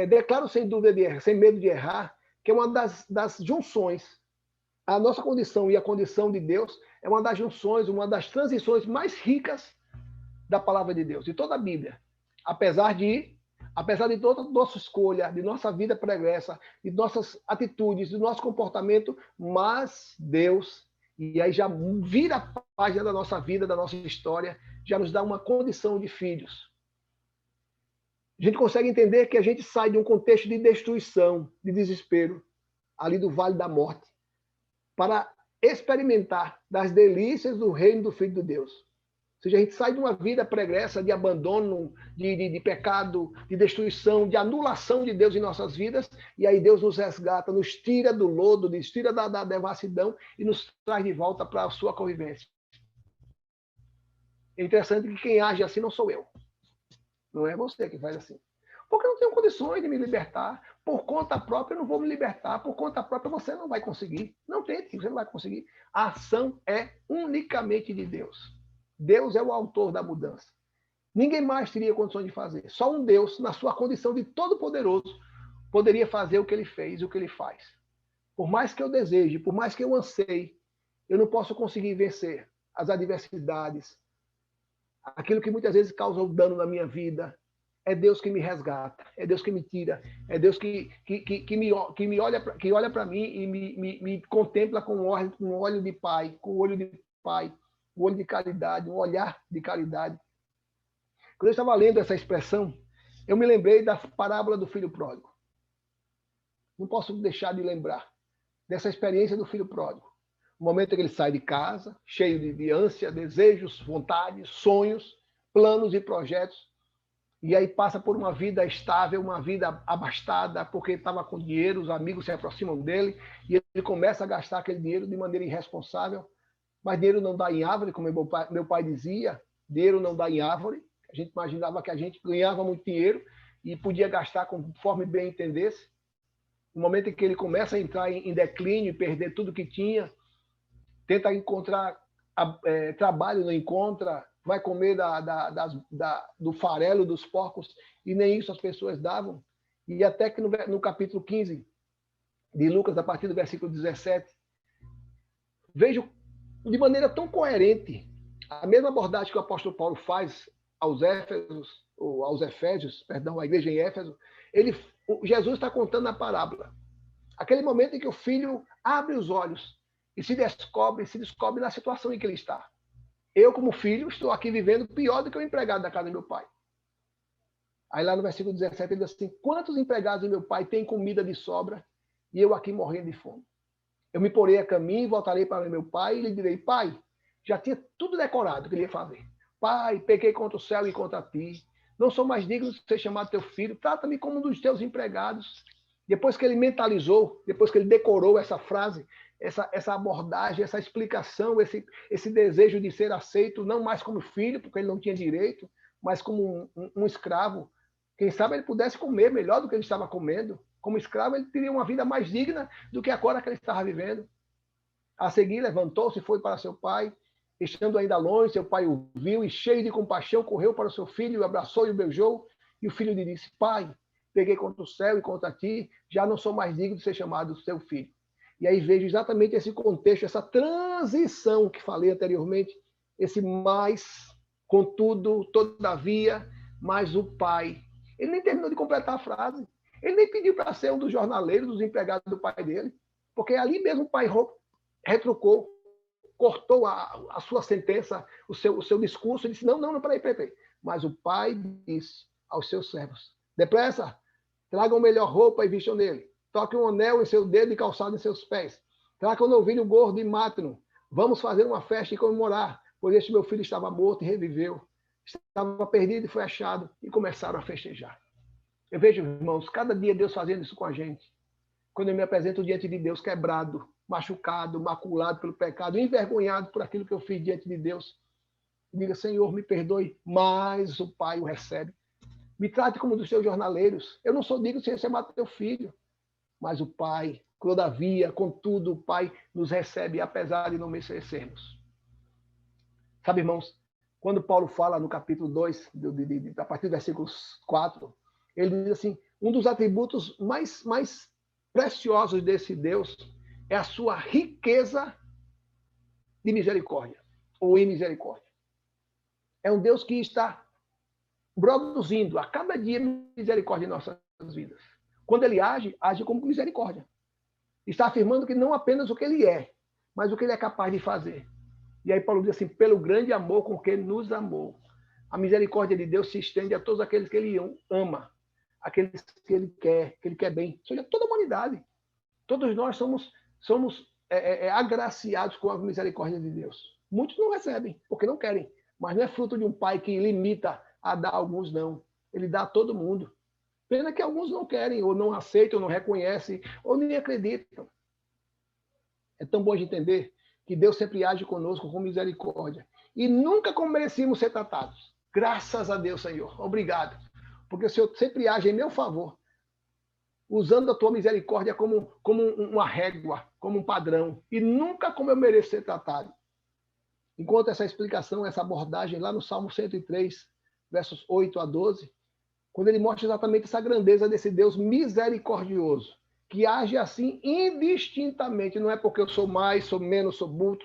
Declaro sem dúvida, sem medo de errar, que é uma das junções. A nossa condição e a condição de Deus é uma das junções, uma das transições mais ricas da palavra de Deus, de toda a Bíblia. Apesar de toda a nossa escolha, de nossa vida pregressa, de nossas atitudes, do nosso comportamento, mas Deus, e aí já vira a página da nossa vida, da nossa história, já nos dá uma condição de filhos. A gente consegue entender que a gente sai de um contexto de destruição, de desespero, ali do vale da morte, para experimentar das delícias do reino do Filho de Deus. Ou seja, a gente sai de uma vida pregressa de abandono, de pecado, de destruição, de anulação de Deus em nossas vidas, e aí Deus nos resgata, nos tira do lodo, nos tira da devassidão e nos traz de volta para a sua convivência. É interessante que quem age assim não sou eu. Não é você que faz assim. Porque eu não tenho condições de me libertar. Por conta própria eu não vou me libertar. Por conta própria você não vai conseguir. Não tente, você não vai conseguir. A ação é unicamente de Deus. Deus é o autor da mudança. Ninguém mais teria condições de fazer. Só um Deus, na sua condição de todo-poderoso, poderia fazer o que ele fez e o que ele faz. Por mais que eu deseje, por mais que eu anseie, eu não posso conseguir vencer as adversidades, aquilo que muitas vezes causa dano na minha vida. É Deus que me resgata, é Deus que me tira, é Deus que olha para mim e me contempla com um olho de pai, com um olho de pai, um olho de caridade, um olhar de caridade. Quando eu estava lendo essa expressão, eu me lembrei da parábola do filho pródigo. Não posso deixar de lembrar dessa experiência do filho pródigo. O momento em que ele sai de casa, cheio de ânsia, desejos, vontades, sonhos, planos e projetos, e aí passa por uma vida estável, uma vida abastada, porque estava com dinheiro, os amigos se aproximam dele, e ele começa a gastar aquele dinheiro de maneira irresponsável. Mas dinheiro não dá em árvore, como meu pai dizia, dinheiro não dá em árvore. A gente imaginava que a gente ganhava muito dinheiro e podia gastar conforme bem entendesse. No momento em que ele começa a entrar em declínio e perder tudo que tinha, tenta encontrar trabalho, não encontra, vai comer do farelo dos porcos, e nem isso as pessoas davam. E até que no capítulo 15 de Lucas, a partir do versículo 17, vejo de maneira tão coerente a mesma abordagem que o apóstolo Paulo faz aos Efésios, à igreja em Éfeso. Jesus está contando a parábola. Aquele momento em que o filho abre os olhos e se descobre na situação em que ele está. Eu, como filho, estou aqui vivendo pior do que o empregado da casa do meu pai. Aí lá no versículo 17 ele diz assim: quantos empregados do meu pai têm comida de sobra e eu aqui morrendo de fome? Eu me porei a caminho e voltarei para meu pai e lhe direi: pai, já tinha tudo decorado o que ele ia fazer. Pai, pequei contra o céu e contra ti. Não sou mais digno de ser chamado teu filho. Trata-me como um dos teus empregados. Depois que ele mentalizou, depois que ele decorou essa frase, essa abordagem, essa explicação, esse desejo de ser aceito, não mais como filho, porque ele não tinha direito, mas como um escravo. Quem sabe ele pudesse comer melhor do que ele estava comendo. Como escravo, ele teria uma vida mais digna do que agora que ele estava vivendo. A seguir, levantou-se e foi para seu pai. Estando ainda longe, seu pai o viu e, cheio de compaixão, correu para o seu filho, o abraçou e o beijou. E o filho lhe disse: pai, peguei contra o céu e contra ti, já não sou mais digno de ser chamado seu filho. E aí vejo exatamente esse contexto, essa transição que falei anteriormente, esse mais, contudo, todavia, mais o pai. Ele nem terminou de completar a frase. Ele nem pediu para ser um dos jornaleiros, dos empregados do pai dele, porque ali mesmo o pai retrucou, cortou a sua sentença, o seu discurso, e disse: não, peraí. Mas o pai disse aos seus servos: depressa, tragam melhor roupa e vistam nele. Toquem um anel em seu dedo e calçado em seus pés. Tragam um novilho gordo e matem-no. Vamos fazer uma festa e comemorar, pois este meu filho estava morto e reviveu. Estava perdido e foi achado, e começaram a festejar. Eu vejo, irmãos, cada dia Deus fazendo isso com a gente. Quando eu me apresento diante de Deus quebrado, machucado, maculado pelo pecado, envergonhado por aquilo que eu fiz diante de Deus. Diga, Senhor, me perdoe, mas o Pai o recebe. Me trate como dos seus jornaleiros. Eu não sou digno de ser chamado teu filho, mas o Pai, todavia, contudo, o Pai nos recebe, apesar de não merecermos. Sabe, irmãos, quando Paulo fala no capítulo 2, a partir do versículo 4, ele diz assim, um dos atributos mais preciosos desse Deus é a sua riqueza de misericórdia, ou em misericórdia. É um Deus que está produzindo a cada dia misericórdia em nossas vidas. Quando ele age, age como misericórdia. Está afirmando que não apenas o que ele é, mas o que ele é capaz de fazer. E aí Paulo diz assim, pelo grande amor com que nos amou. A misericórdia de Deus se estende a todos aqueles que ele ama, aqueles que ele quer bem, ou seja, toda a humanidade. Todos nós somos agraciados com a misericórdia de Deus. Muitos não recebem, porque não querem. Mas não é fruto de um pai que limita a dar a alguns, não. Ele dá a todo mundo. Pena que alguns não querem, ou não aceitam, ou não reconhecem, ou nem acreditam. É tão bom de entender que Deus sempre age conosco com misericórdia. E nunca como merecíamos ser tratados. Graças a Deus, Senhor. Obrigado. Porque o Senhor sempre age em meu favor, usando a tua misericórdia como uma régua, como um padrão. E nunca como eu mereço ser tratado. Enquanto essa explicação, essa abordagem lá no Salmo 103, versos 8 a 12, quando ele mostra exatamente essa grandeza desse Deus misericordioso, que age assim indistintamente, não é porque eu sou mais, sou menos, sou bruto,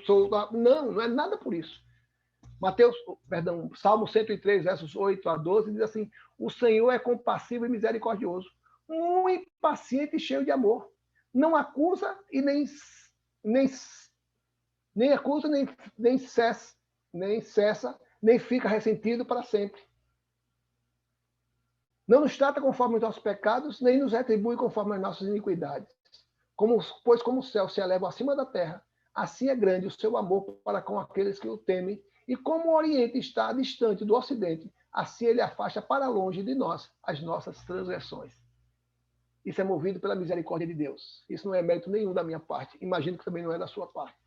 não é nada por isso. Salmo 103, versos 8 a 12, diz assim, o Senhor é compassivo e misericordioso, muito paciente e cheio de amor. Não acusa e nem acusa, nem cessa, nem fica ressentido para sempre. Não nos trata conforme os nossos pecados, nem nos retribui conforme as nossas iniquidades. Pois como o céu se eleva acima da terra, assim é grande o seu amor para com aqueles que o temem, e como o Oriente está distante do Ocidente, assim ele afasta para longe de nós as nossas transgressões. Isso é movido pela misericórdia de Deus. Isso não é mérito nenhum da minha parte. Imagino que também não é da sua parte.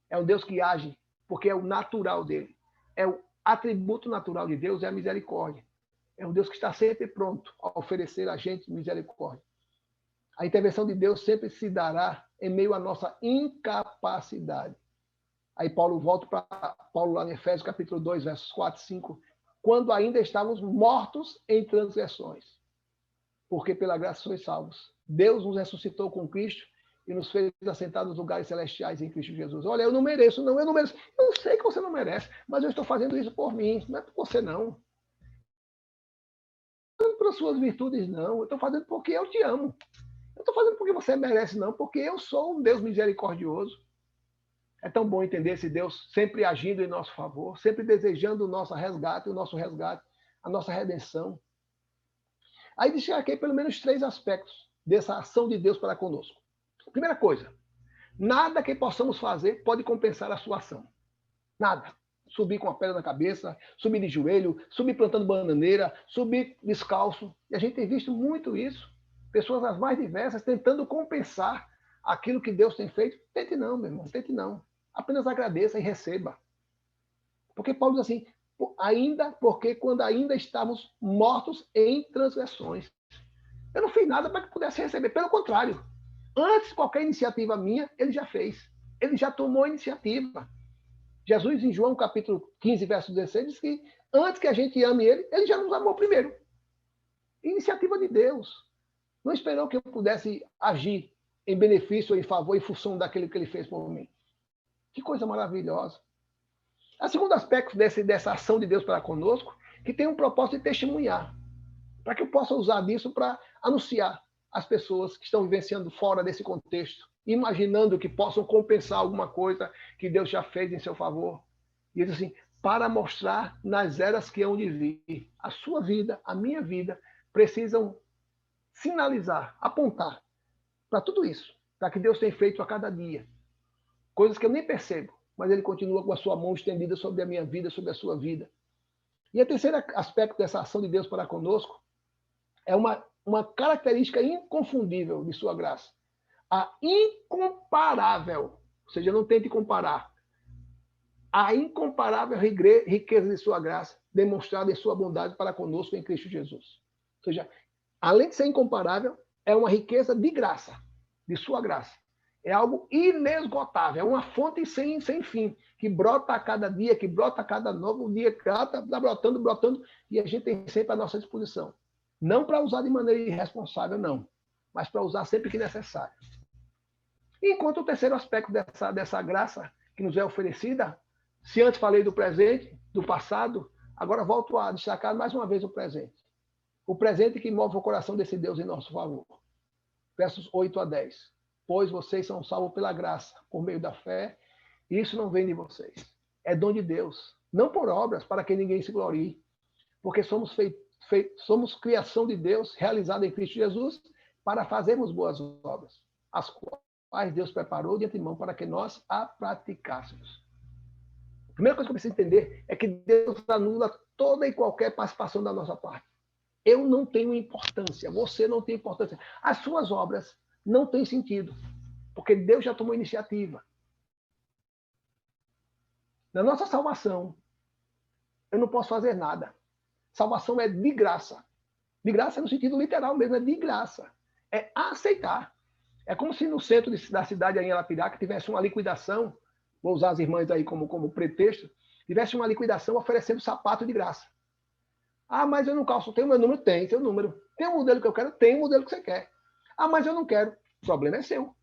É um Deus que age, porque é o natural dele. É o atributo natural de Deus, é a misericórdia. É um Deus que está sempre pronto a oferecer a gente misericórdia. A intervenção de Deus sempre se dará em meio à nossa incapacidade. Aí Paulo volta para Paulo lá em Efésios capítulo 2, versos 4 e 5. Quando ainda estávamos mortos em transgressões, porque pela graça sois salvos. Deus nos ressuscitou com Cristo e nos fez assentar nos lugares celestiais em Cristo Jesus. Olha, eu não mereço. Eu sei que você não merece, mas eu estou fazendo isso por mim, não é por você, não. Pelas suas virtudes, não. Eu estou fazendo porque eu te amo. Eu estou fazendo porque você merece, não, porque eu sou um Deus misericordioso. É tão bom entender esse Deus sempre agindo em nosso favor, sempre desejando o nosso resgate, a nossa redenção. Aí destaquei pelo menos 3 aspectos dessa ação de Deus para conosco. Primeira coisa, nada que possamos fazer pode compensar a sua ação. Nada. Subir com a pedra na cabeça, subir de joelho, subir plantando bananeira, subir descalço. E a gente tem visto muito isso. Pessoas as mais diversas tentando compensar aquilo que Deus tem feito. Tente não, meu irmão, tente não. Apenas agradeça e receba. Porque Paulo diz assim, porque quando ainda estávamos mortos em transgressões. Eu não fiz nada para que pudesse receber. Pelo contrário, antes de qualquer iniciativa minha, ele já fez. Ele já tomou a iniciativa. Jesus, em João capítulo 15, verso 16, diz que antes que a gente ame ele, ele já nos amou primeiro. Iniciativa de Deus. Não esperou que eu pudesse agir em benefício, em favor, em função daquilo que ele fez por mim. Que coisa maravilhosa. O segundo aspecto dessa ação de Deus para conosco, que tem um propósito de testemunhar. Para que eu possa usar disso para anunciar às pessoas que estão vivenciando fora desse contexto, imaginando que possam compensar alguma coisa que Deus já fez em seu favor. E diz assim, para mostrar nas eras que hão de vir, a sua vida, a minha vida, precisam sinalizar, apontar para tudo isso, para que Deus tem feito a cada dia. Coisas que eu nem percebo, mas Ele continua com a sua mão estendida sobre a minha vida, sobre a sua vida. E o terceiro aspecto dessa ação de Deus para conosco é uma característica inconfundível de sua graça. A incomparável, ou seja, não tente comparar, a incomparável riqueza de sua graça, demonstrada em sua bondade para conosco em Cristo Jesus. Ou seja, além de ser incomparável, é uma riqueza de graça, de sua graça. É algo inesgotável, é uma fonte sem fim, que brota a cada dia, que brota a cada novo dia, está brotando, brotando, e a gente tem sempre à nossa disposição. Não para usar de maneira irresponsável, não, mas para usar sempre que necessário. Enquanto o terceiro aspecto dessa graça que nos é oferecida, se antes falei do presente, do passado, agora volto a destacar mais uma vez o presente. O presente que move o coração desse Deus em nosso favor. Versos 8 a 10. Pois vocês são salvos pela graça, por meio da fé, e isso não vem de vocês. É dom de Deus, não por obras, para que ninguém se glorie, porque somos criação de Deus, realizada em Cristo Jesus, para fazermos boas obras, as quais Deus preparou de antemão para que nós a praticássemos. A primeira coisa que eu preciso entender é que Deus anula toda e qualquer participação da nossa parte. Eu não tenho importância, você não tem importância. As suas obras não têm sentido, porque Deus já tomou iniciativa. Na nossa salvação, eu não posso fazer nada. Salvação é de graça. De graça no sentido literal mesmo, é de graça. É aceitar. É como se no centro da cidade, aí em Arapiraca, tivesse uma liquidação, vou usar as irmãs aí como pretexto, tivesse uma liquidação oferecendo sapato de graça. Ah, mas eu não calço. Tem o meu número? Tem seu número. Tem o modelo que eu quero? Tem o modelo que você quer. Ah, mas eu não quero. O problema é seu.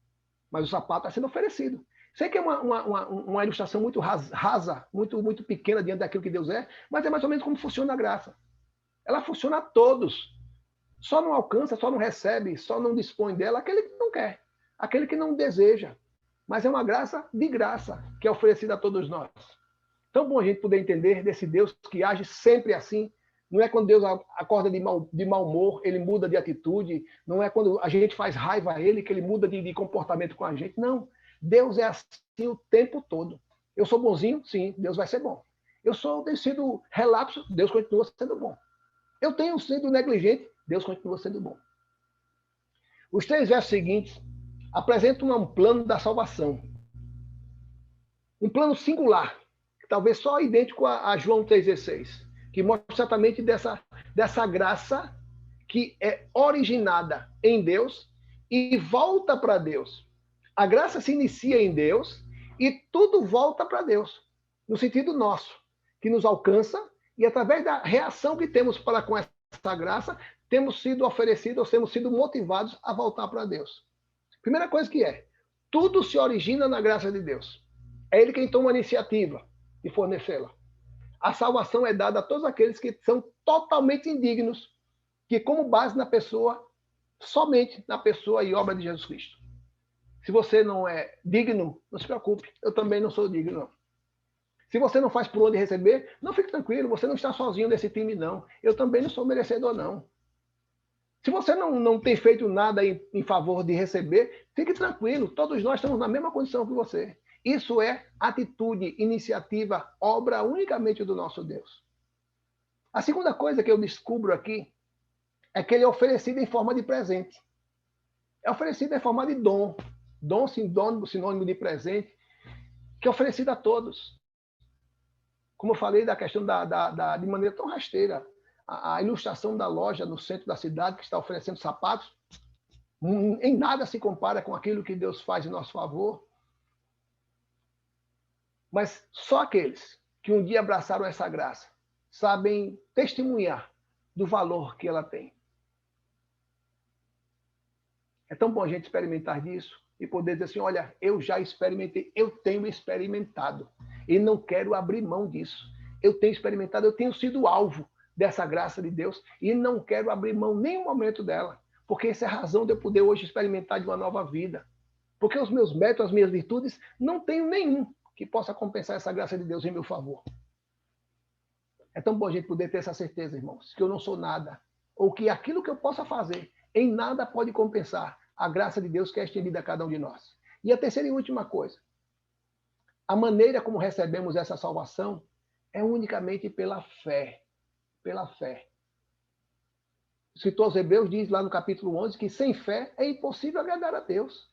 Mas o sapato está sendo oferecido. Sei que é uma ilustração muito rasa, muito pequena diante daquilo que Deus é, mas é mais ou menos como funciona a graça. Ela funciona a todos. Só não alcança, só não recebe, só não dispõe dela aquele que não quer, aquele que não deseja. Mas é uma graça de graça que é oferecida a todos nós. Tão bom a gente poder entender desse Deus que age sempre assim. Não é quando Deus acorda de mau humor, ele muda de atitude. Não é quando a gente faz raiva a ele que ele muda de comportamento com a gente. Não. Deus é assim o tempo todo. Eu sou bonzinho? Sim, Deus vai ser bom. Tenho sido relapso? Deus continua sendo bom. Eu tenho sido negligente? Deus continua sendo bom. Os 3 versos seguintes apresentam um plano da salvação. Um plano singular, talvez só idêntico a João 3,16. Que mostra exatamente dessa graça que é originada em Deus e volta para Deus. A graça se inicia em Deus e tudo volta para Deus, no sentido nosso, que nos alcança e através da reação que temos para com essa graça, temos sido oferecidos, temos sido motivados a voltar para Deus. Primeira coisa que tudo se origina na graça de Deus. É Ele quem toma a iniciativa de fornecê-la. A salvação é dada a todos aqueles que são totalmente indignos, que como base na pessoa, somente na pessoa e obra de Jesus Cristo. Se você não é digno, não se preocupe, eu também não sou digno, não. Se você não faz por onde receber, não fique tranquilo, você não está sozinho nesse time, não. Eu também não sou merecedor, não. Se você não tem feito nada em favor de receber, fique tranquilo, todos nós estamos na mesma condição que você. Isso é atitude, iniciativa, obra unicamente do nosso Deus. A segunda coisa que eu descubro aqui é que ele é oferecido em forma de presente. É oferecido em forma de dom. Dom, sinônimo de presente, que é oferecido a todos. Como eu falei da questão de maneira tão rasteira, a ilustração da loja no centro da cidade que está oferecendo sapatos, em nada se compara com aquilo que Deus faz em nosso favor. Mas só aqueles que um dia abraçaram essa graça sabem testemunhar do valor que ela tem. É tão bom a gente experimentar disso e poder dizer assim, olha, eu já experimentei, eu tenho experimentado e não quero abrir mão disso. Eu tenho experimentado, eu tenho sido alvo dessa graça de Deus e não quero abrir mão nem um momento dela, porque essa é a razão de eu poder hoje experimentar de uma nova vida. Porque os meus métodos, as minhas virtudes, não tenho nenhum que possa compensar essa graça de Deus em meu favor. É tão bom a gente poder ter essa certeza, irmãos, que eu não sou nada, ou que aquilo que eu possa fazer em nada pode compensar a graça de Deus que é estendida a cada um de nós. E a terceira e última coisa, a maneira como recebemos essa salvação é unicamente pela fé. Pela fé. O escritor aos Hebreus diz lá no capítulo 11 que sem fé é impossível agradar a Deus.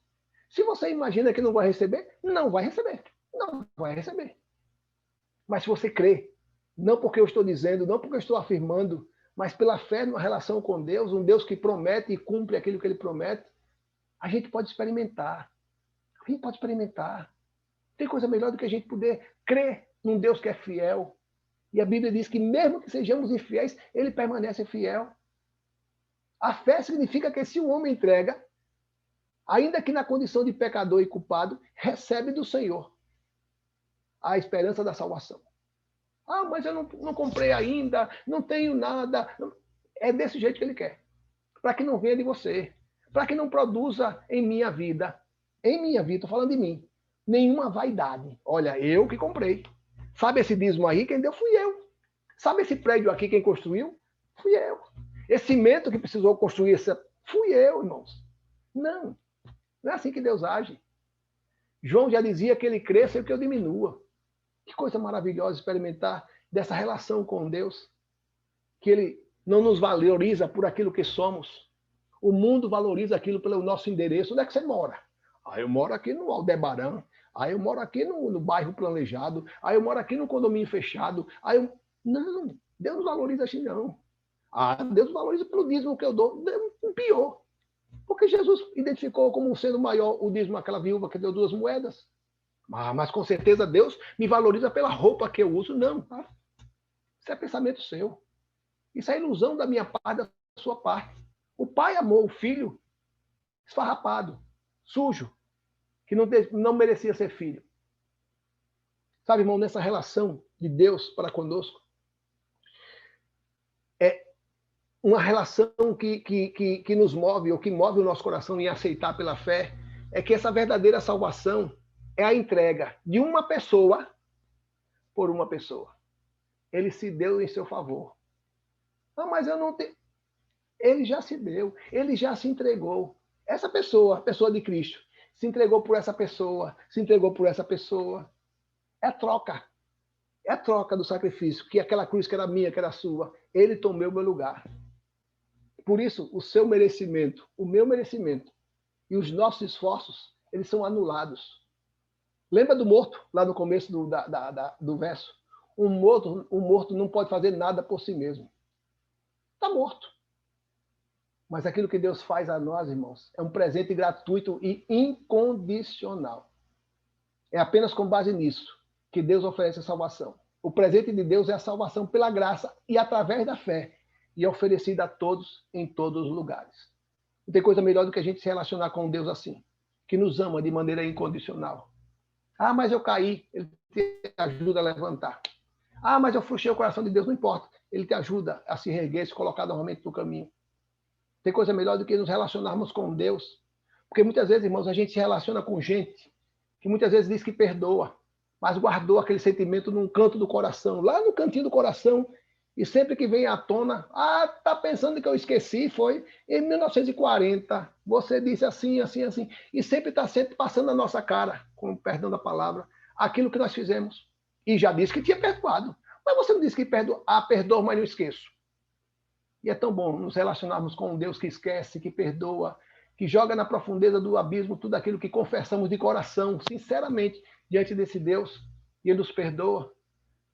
Se você imagina que não vai receber, não vai receber. Não vai receber. Mas se você crê, não porque eu estou dizendo, não porque eu estou afirmando, mas pela fé numa relação com Deus, um Deus que promete e cumpre aquilo que ele promete, a gente pode experimentar. A gente pode experimentar. Tem coisa melhor do que a gente poder crer num Deus que é fiel. E a Bíblia diz que mesmo que sejamos infiéis, ele permanece fiel. A fé significa que se um homem entrega, ainda que na condição de pecador e culpado, recebe do Senhor a esperança da salvação. Ah, mas eu não comprei ainda, não tenho nada. É desse jeito que ele quer. Para que não venha de você. Para que não produza em minha vida, estou falando de mim, nenhuma vaidade. Olha, eu que comprei. Sabe esse dízimo aí? Quem deu fui eu. Sabe esse prédio aqui, quem construiu? Fui eu. Esse cimento que precisou construir, fui eu, irmãos. Não é assim que Deus age. João já dizia que ele cresça e que eu diminua. Que coisa maravilhosa experimentar dessa relação com Deus, que ele não nos valoriza por aquilo que somos. O mundo valoriza aquilo pelo nosso endereço. Onde é que você mora? Ah, eu moro aqui no Aldebaran. Ah, eu moro aqui no bairro planejado. Ah, eu moro aqui no condomínio fechado. Não, Deus não valoriza assim, não. Ah, Deus valoriza pelo dízimo que eu dou. Pior. Porque Jesus identificou como sendo maior o dízimo aquela viúva que deu 2 moedas. Mas com certeza Deus me valoriza pela roupa que eu uso. Não, tá? Isso é pensamento seu. Isso é ilusão da minha parte, da sua parte. O pai amou o filho esfarrapado, sujo, que não merecia ser filho. Sabe, irmão, nessa relação de Deus para conosco, é uma relação que nos move, ou que move o nosso coração em aceitar pela fé, é que essa verdadeira salvação é a entrega de uma pessoa por uma pessoa. Ele se deu em seu favor. Ah, mas eu não tenho. Ele já se deu, ele já se entregou. Essa pessoa, a pessoa de Cristo, se entregou por essa pessoa, se entregou por essa pessoa. É troca. É a troca do sacrifício, que aquela cruz que era minha, que era sua, ele tomou o meu lugar. Por isso, o seu merecimento, o meu merecimento e os nossos esforços, eles são anulados. Lembra do morto, lá no começo do verso? Um morto não pode fazer nada por si mesmo. Está morto. Mas aquilo que Deus faz a nós, irmãos, é um presente gratuito e incondicional. É apenas com base nisso que Deus oferece a salvação. O presente de Deus é a salvação pela graça e através da fé, e é oferecida a todos em todos os lugares. Não tem coisa melhor do que a gente se relacionar com Deus assim, que nos ama de maneira incondicional. Ah, mas eu caí, ele te ajuda a levantar. Ah, mas eu frustrei o coração de Deus, não importa. Ele te ajuda a se reerguer, se colocar novamente no caminho. Tem coisa melhor do que nos relacionarmos com Deus. Porque muitas vezes, irmãos, a gente se relaciona com gente que muitas vezes diz que perdoa, mas guardou aquele sentimento num canto do coração, lá no cantinho do coração, e sempre que vem à tona, tá pensando que eu esqueci, foi em 1940, você disse assim, assim, assim, e sempre está sempre passando na nossa cara, com o perdão da palavra, aquilo que nós fizemos. E já disse que tinha perdoado. Mas você não disse que perdoa, mas não esqueço. E é tão bom nos relacionarmos com um Deus que esquece, que perdoa, que joga na profundeza do abismo tudo aquilo que confessamos de coração, sinceramente, diante desse Deus, e Ele nos perdoa.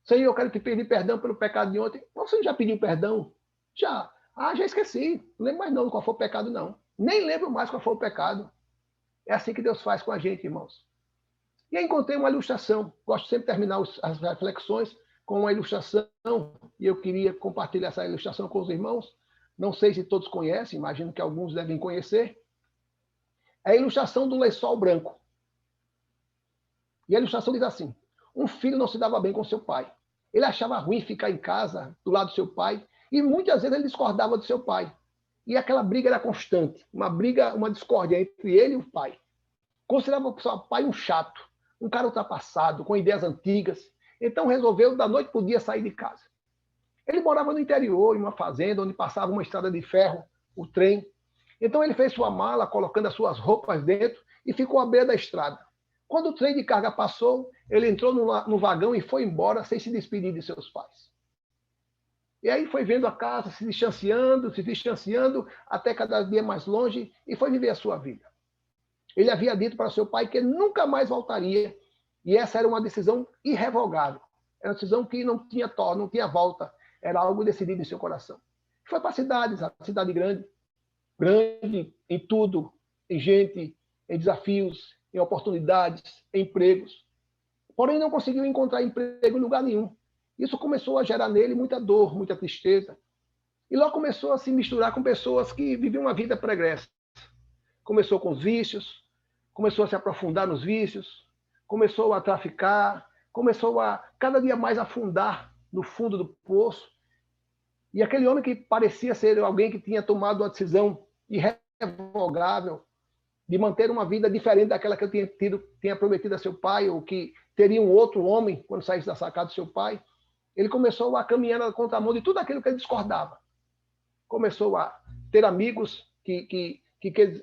Senhor, eu quero te pedir perdão pelo pecado de ontem. Você já pediu perdão? Já. Já esqueci. Não lembro mais não qual foi o pecado, não. Nem lembro mais qual foi o pecado. É assim que Deus faz com a gente, irmãos. E aí encontrei uma ilustração. Gosto sempre de terminar as reflexões com uma ilustração, e eu queria compartilhar essa ilustração com os irmãos. Não sei se todos conhecem, imagino que alguns devem conhecer. É a ilustração do lençol branco. E a ilustração diz assim: um filho não se dava bem com seu pai. Ele achava ruim ficar em casa, do lado do seu pai, e muitas vezes ele discordava do seu pai. E aquela briga era constante, uma discórdia entre ele e o pai. Considerava o seu pai um chato, um cara ultrapassado, com ideias antigas. Então resolveu, da noite para o dia, sair de casa. Ele morava no interior, em uma fazenda, onde passava uma estrada de ferro, o trem. Então ele fez sua mala, colocando as suas roupas dentro, e ficou à beira da estrada. Quando o trem de carga passou, ele entrou no vagão e foi embora sem se despedir de seus pais. E aí foi vendo a casa se distanciando, até cada dia mais longe, e foi viver a sua vida. Ele havia dito para seu pai que nunca mais voltaria, e essa era uma decisão irrevogável. Era uma decisão que não tinha não tinha volta. Era algo decidido em seu coração. Foi para cidades, a cidade grande, grande em tudo, em gente, em desafios, em oportunidades, em empregos. Porém, não conseguiu encontrar emprego em lugar nenhum. Isso começou a gerar nele muita dor, muita tristeza. E logo começou a se misturar com pessoas que viviam uma vida pregressa. Começou com os vícios, começou a se aprofundar nos vícios, começou a traficar, começou a cada dia mais afundar no fundo do poço. E aquele homem que parecia ser alguém que tinha tomado uma decisão irrevogável de manter uma vida diferente daquela que eu tinha prometido a seu pai, ou que teria um outro homem quando saísse da sacada do seu pai, ele começou a caminhar na contramão de tudo aquilo que ele discordava. Começou a ter amigos que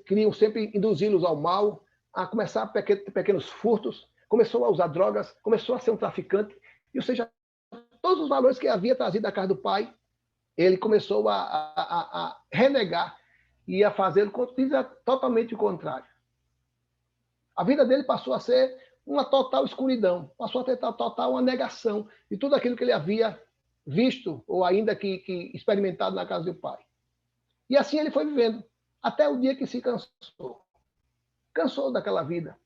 queriam sempre induzi-los ao mal, a começar a pequenos furtos, começou a usar drogas, começou a ser um traficante, ou seja, todos os valores que havia trazido da casa do pai, ele começou a renegar e a fazer totalmente o contrário. A vida dele passou a ser uma total escuridão, passou a ter total uma negação de tudo aquilo que ele havia visto ou ainda que experimentado na casa do pai. E assim ele foi vivendo, até o dia que se cansou. Cansou daquela vida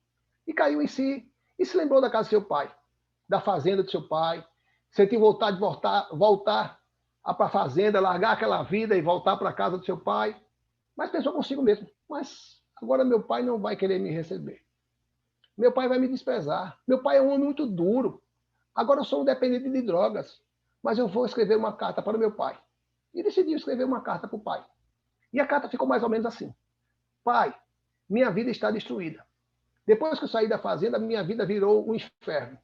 e caiu em si e se lembrou da casa do seu pai, da fazenda do seu pai, sentiu vontade de voltar para a fazenda, largar aquela vida e voltar para a casa do seu pai, mas pensou consigo mesmo, mas agora meu pai não vai querer me receber. Meu pai vai me desprezar. Meu pai é um homem muito duro. Agora eu sou um dependente de drogas, mas eu vou escrever uma carta para o meu pai. E decidiu escrever uma carta para o pai. E a carta ficou mais ou menos assim: pai, minha vida está destruída. Depois que eu saí da fazenda, minha vida virou um inferno.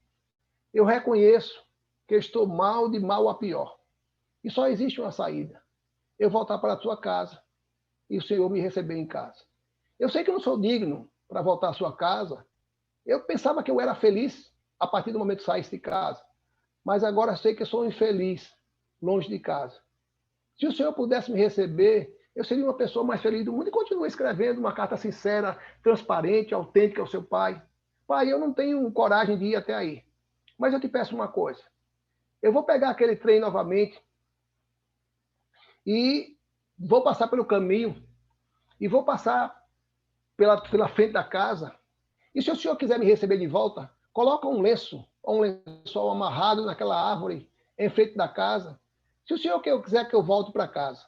Eu reconheço que eu estou mal de mal a pior. E só existe uma saída: eu voltar para a sua casa e o Senhor me receber em casa. Eu sei que eu não sou digno para voltar à sua casa. Eu pensava que eu era feliz a partir do momento que saísse de casa, mas agora sei que eu sou infeliz longe de casa. Se o Senhor pudesse me receber, eu seria uma pessoa mais feliz do mundo. E continua escrevendo uma carta sincera, transparente, autêntica ao seu pai. Pai, eu não tenho coragem de ir até aí, mas eu te peço uma coisa. Eu vou pegar aquele trem novamente e vou passar pelo caminho e vou passar pela frente da casa. E se o senhor quiser me receber de volta, coloca um lençol amarrado naquela árvore em frente da casa. Se o senhor quiser que eu volte para casa,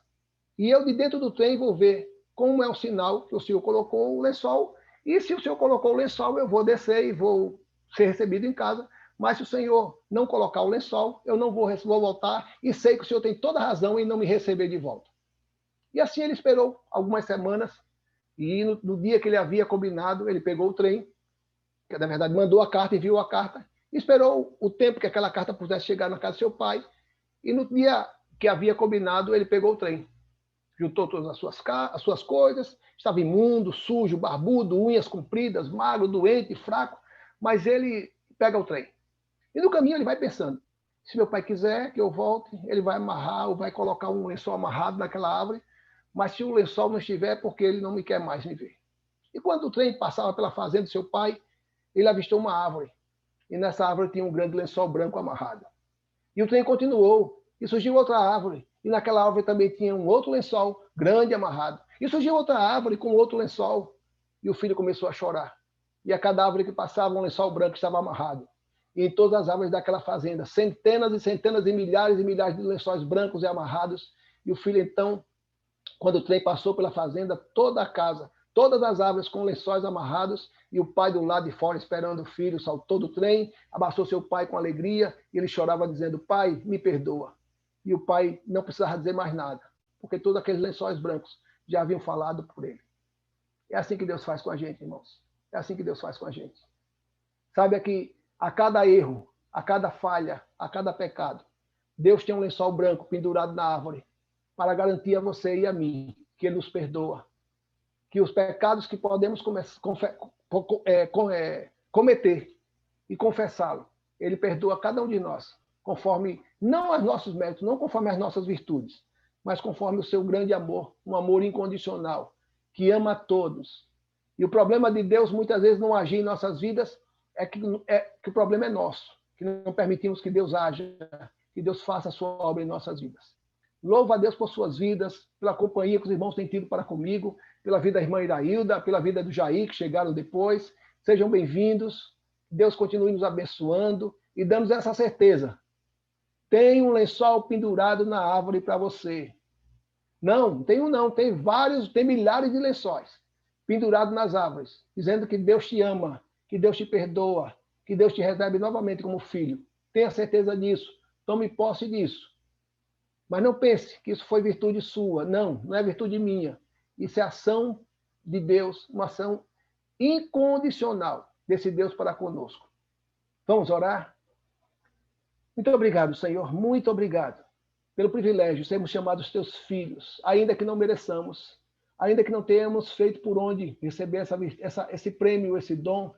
e eu de dentro do trem vou ver como é o sinal que o senhor colocou o lençol, e se o senhor colocou o lençol, eu vou descer e vou ser recebido em casa. Mas se o senhor não colocar o lençol, eu não vou voltar, e sei que o senhor tem toda a razão em não me receber de volta. E assim ele esperou algumas semanas, e no dia que ele havia combinado, ele pegou o trem, que na verdade mandou a carta, enviou a carta, esperou o tempo que aquela carta pudesse chegar na casa do seu pai, e no dia que havia combinado, ele pegou o trem. Juntou todas as suas coisas, estava imundo, sujo, barbudo, unhas compridas, magro, doente, fraco, mas ele pega o trem. E no caminho ele vai pensando: se meu pai quiser que eu volte, ele vai amarrar ou vai colocar um lençol amarrado naquela árvore, mas se o lençol não estiver, é porque ele não me quer mais me ver. E quando o trem passava pela fazenda do seu pai, ele avistou uma árvore, e nessa árvore tinha um grande lençol branco amarrado. E o trem continuou, e surgiu outra árvore, e naquela árvore também tinha um outro lençol grande amarrado. E surgiu outra árvore com outro lençol, e o filho começou a chorar. E a cada árvore que passava, um lençol branco estava amarrado. E em todas as árvores daquela fazenda, centenas e centenas e milhares de lençóis brancos e amarrados. E o filho, então, quando o trem passou pela fazenda, toda a casa, todas as árvores com lençóis amarrados, e o pai do lado de fora esperando o filho, saltou do trem, abraçou seu pai com alegria, e ele chorava dizendo: pai, me perdoa. E o pai não precisava dizer mais nada, porque todos aqueles lençóis brancos já haviam falado por ele. É assim que Deus faz com a gente, irmãos. É assim que Deus faz com a gente. Sabe que a cada erro, a cada falha, a cada pecado, Deus tem um lençol branco pendurado na árvore para garantir a você e a mim que Ele nos perdoa, que os pecados que podemos cometer e confessá-lo, Ele perdoa cada um de nós, conforme, não os nossos méritos, não conforme as nossas virtudes, mas conforme o seu grande amor, um amor incondicional, que ama a todos. E o problema de Deus, muitas vezes, não agir em nossas vidas, é que o problema é nosso, que não permitimos que Deus haja, que Deus faça a sua obra em nossas vidas. Louvo a Deus por suas vidas, pela companhia que os irmãos têm tido para comigo, pela vida da irmã Irailda, pela vida do Jair, que chegaram depois. Sejam bem-vindos. Deus continue nos abençoando e dando-nos essa certeza. Tem um lençol pendurado na árvore para você. Não, tem um não, tem vários, tem milhares de lençóis pendurados nas árvores, dizendo que Deus te ama, que Deus te perdoa, que Deus te recebe novamente como filho. Tenha certeza disso. Tome posse disso. Mas não pense que isso foi virtude sua. Não, não é virtude minha. Isso é ação de Deus, uma ação incondicional desse Deus para conosco. Vamos orar? Muito obrigado, Senhor. Muito obrigado pelo privilégio de sermos chamados teus filhos, ainda que não mereçamos, ainda que não tenhamos feito por onde receber esse prêmio, esse dom.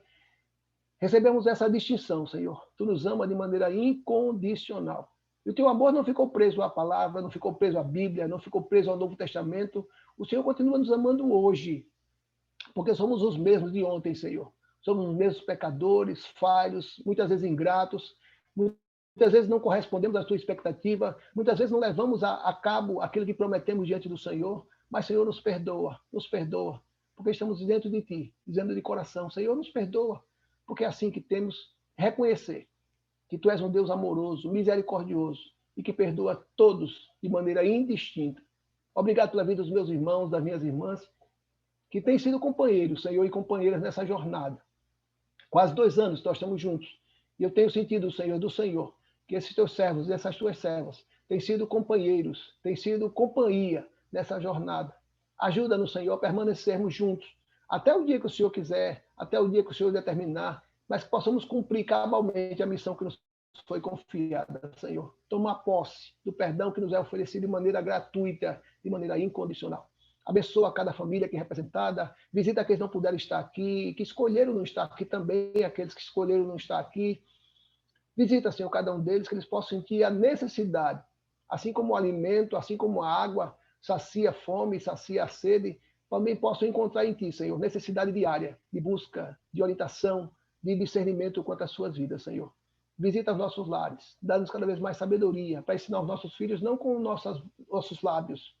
Recebemos essa distinção, Senhor. Tu nos ama de maneira incondicional. E o teu amor não ficou preso à palavra, não ficou preso à Bíblia, não ficou preso ao Novo Testamento. O Senhor continua nos amando hoje, porque somos os mesmos de ontem, Senhor. Somos os mesmos pecadores, falhos, muitas vezes ingratos, muitas vezes não correspondemos à tua expectativa, muitas vezes não levamos a cabo aquilo que prometemos diante do Senhor, mas, Senhor, nos perdoa, porque estamos dentro de ti, dizendo de coração, Senhor, nos perdoa, porque é assim que temos reconhecer que tu és um Deus amoroso, misericordioso e que perdoa todos de maneira indistinta. Obrigado pela vida dos meus irmãos, das minhas irmãs, que têm sido companheiros, Senhor, e companheiras nessa jornada. Quase 2 anos nós estamos juntos. E eu tenho sentido, Senhor, do Senhor, que esses teus servos, essas tuas servas, têm sido companheiros, têm sido companhia nessa jornada. Ajuda-nos, Senhor, a permanecermos juntos, até o dia que o Senhor quiser, até o dia que o Senhor determinar, mas que possamos cumprir cabalmente a missão que nos foi confiada, Senhor. Tomar posse do perdão que nos é oferecido de maneira gratuita, de maneira incondicional. Abençoa cada família aqui representada, visita aqueles que não puderam estar aqui, que escolheram não estar aqui também, aqueles que escolheram não estar aqui. Visita, Senhor, cada um deles, que eles possam sentir a necessidade, assim como o alimento, assim como a água sacia a fome, sacia a sede, também possam encontrar em Ti, Senhor, necessidade diária, de busca, de orientação, de discernimento quanto às suas vidas, Senhor. Visita os nossos lares, dá-nos cada vez mais sabedoria para ensinar os nossos filhos, não com nossos lábios,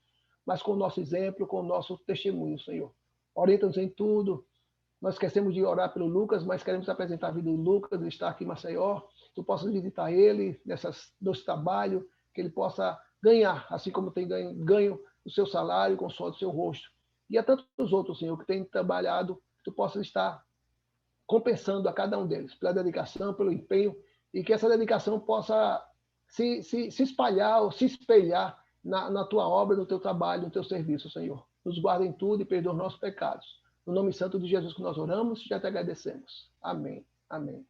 mas com o nosso exemplo, com o nosso testemunho, Senhor. Orienta-nos em tudo. Nós esquecemos de orar pelo Lucas, mas queremos apresentar a vida do Lucas, ele está aqui em Maceió. Tu possas visitar ele nesse trabalho, que ele possa ganhar, assim como tem ganho o seu salário com o suor do seu rosto. E a tantos outros, Senhor, que têm trabalhado, tu possas estar compensando a cada um deles, pela dedicação, pelo empenho, e que essa dedicação possa se espalhar ou se espelhar na tua obra, no teu trabalho, no teu serviço, Senhor. Nos guarda em tudo e perdoa os nossos pecados. No nome santo de Jesus que nós oramos, já te agradecemos. Amém. Amém.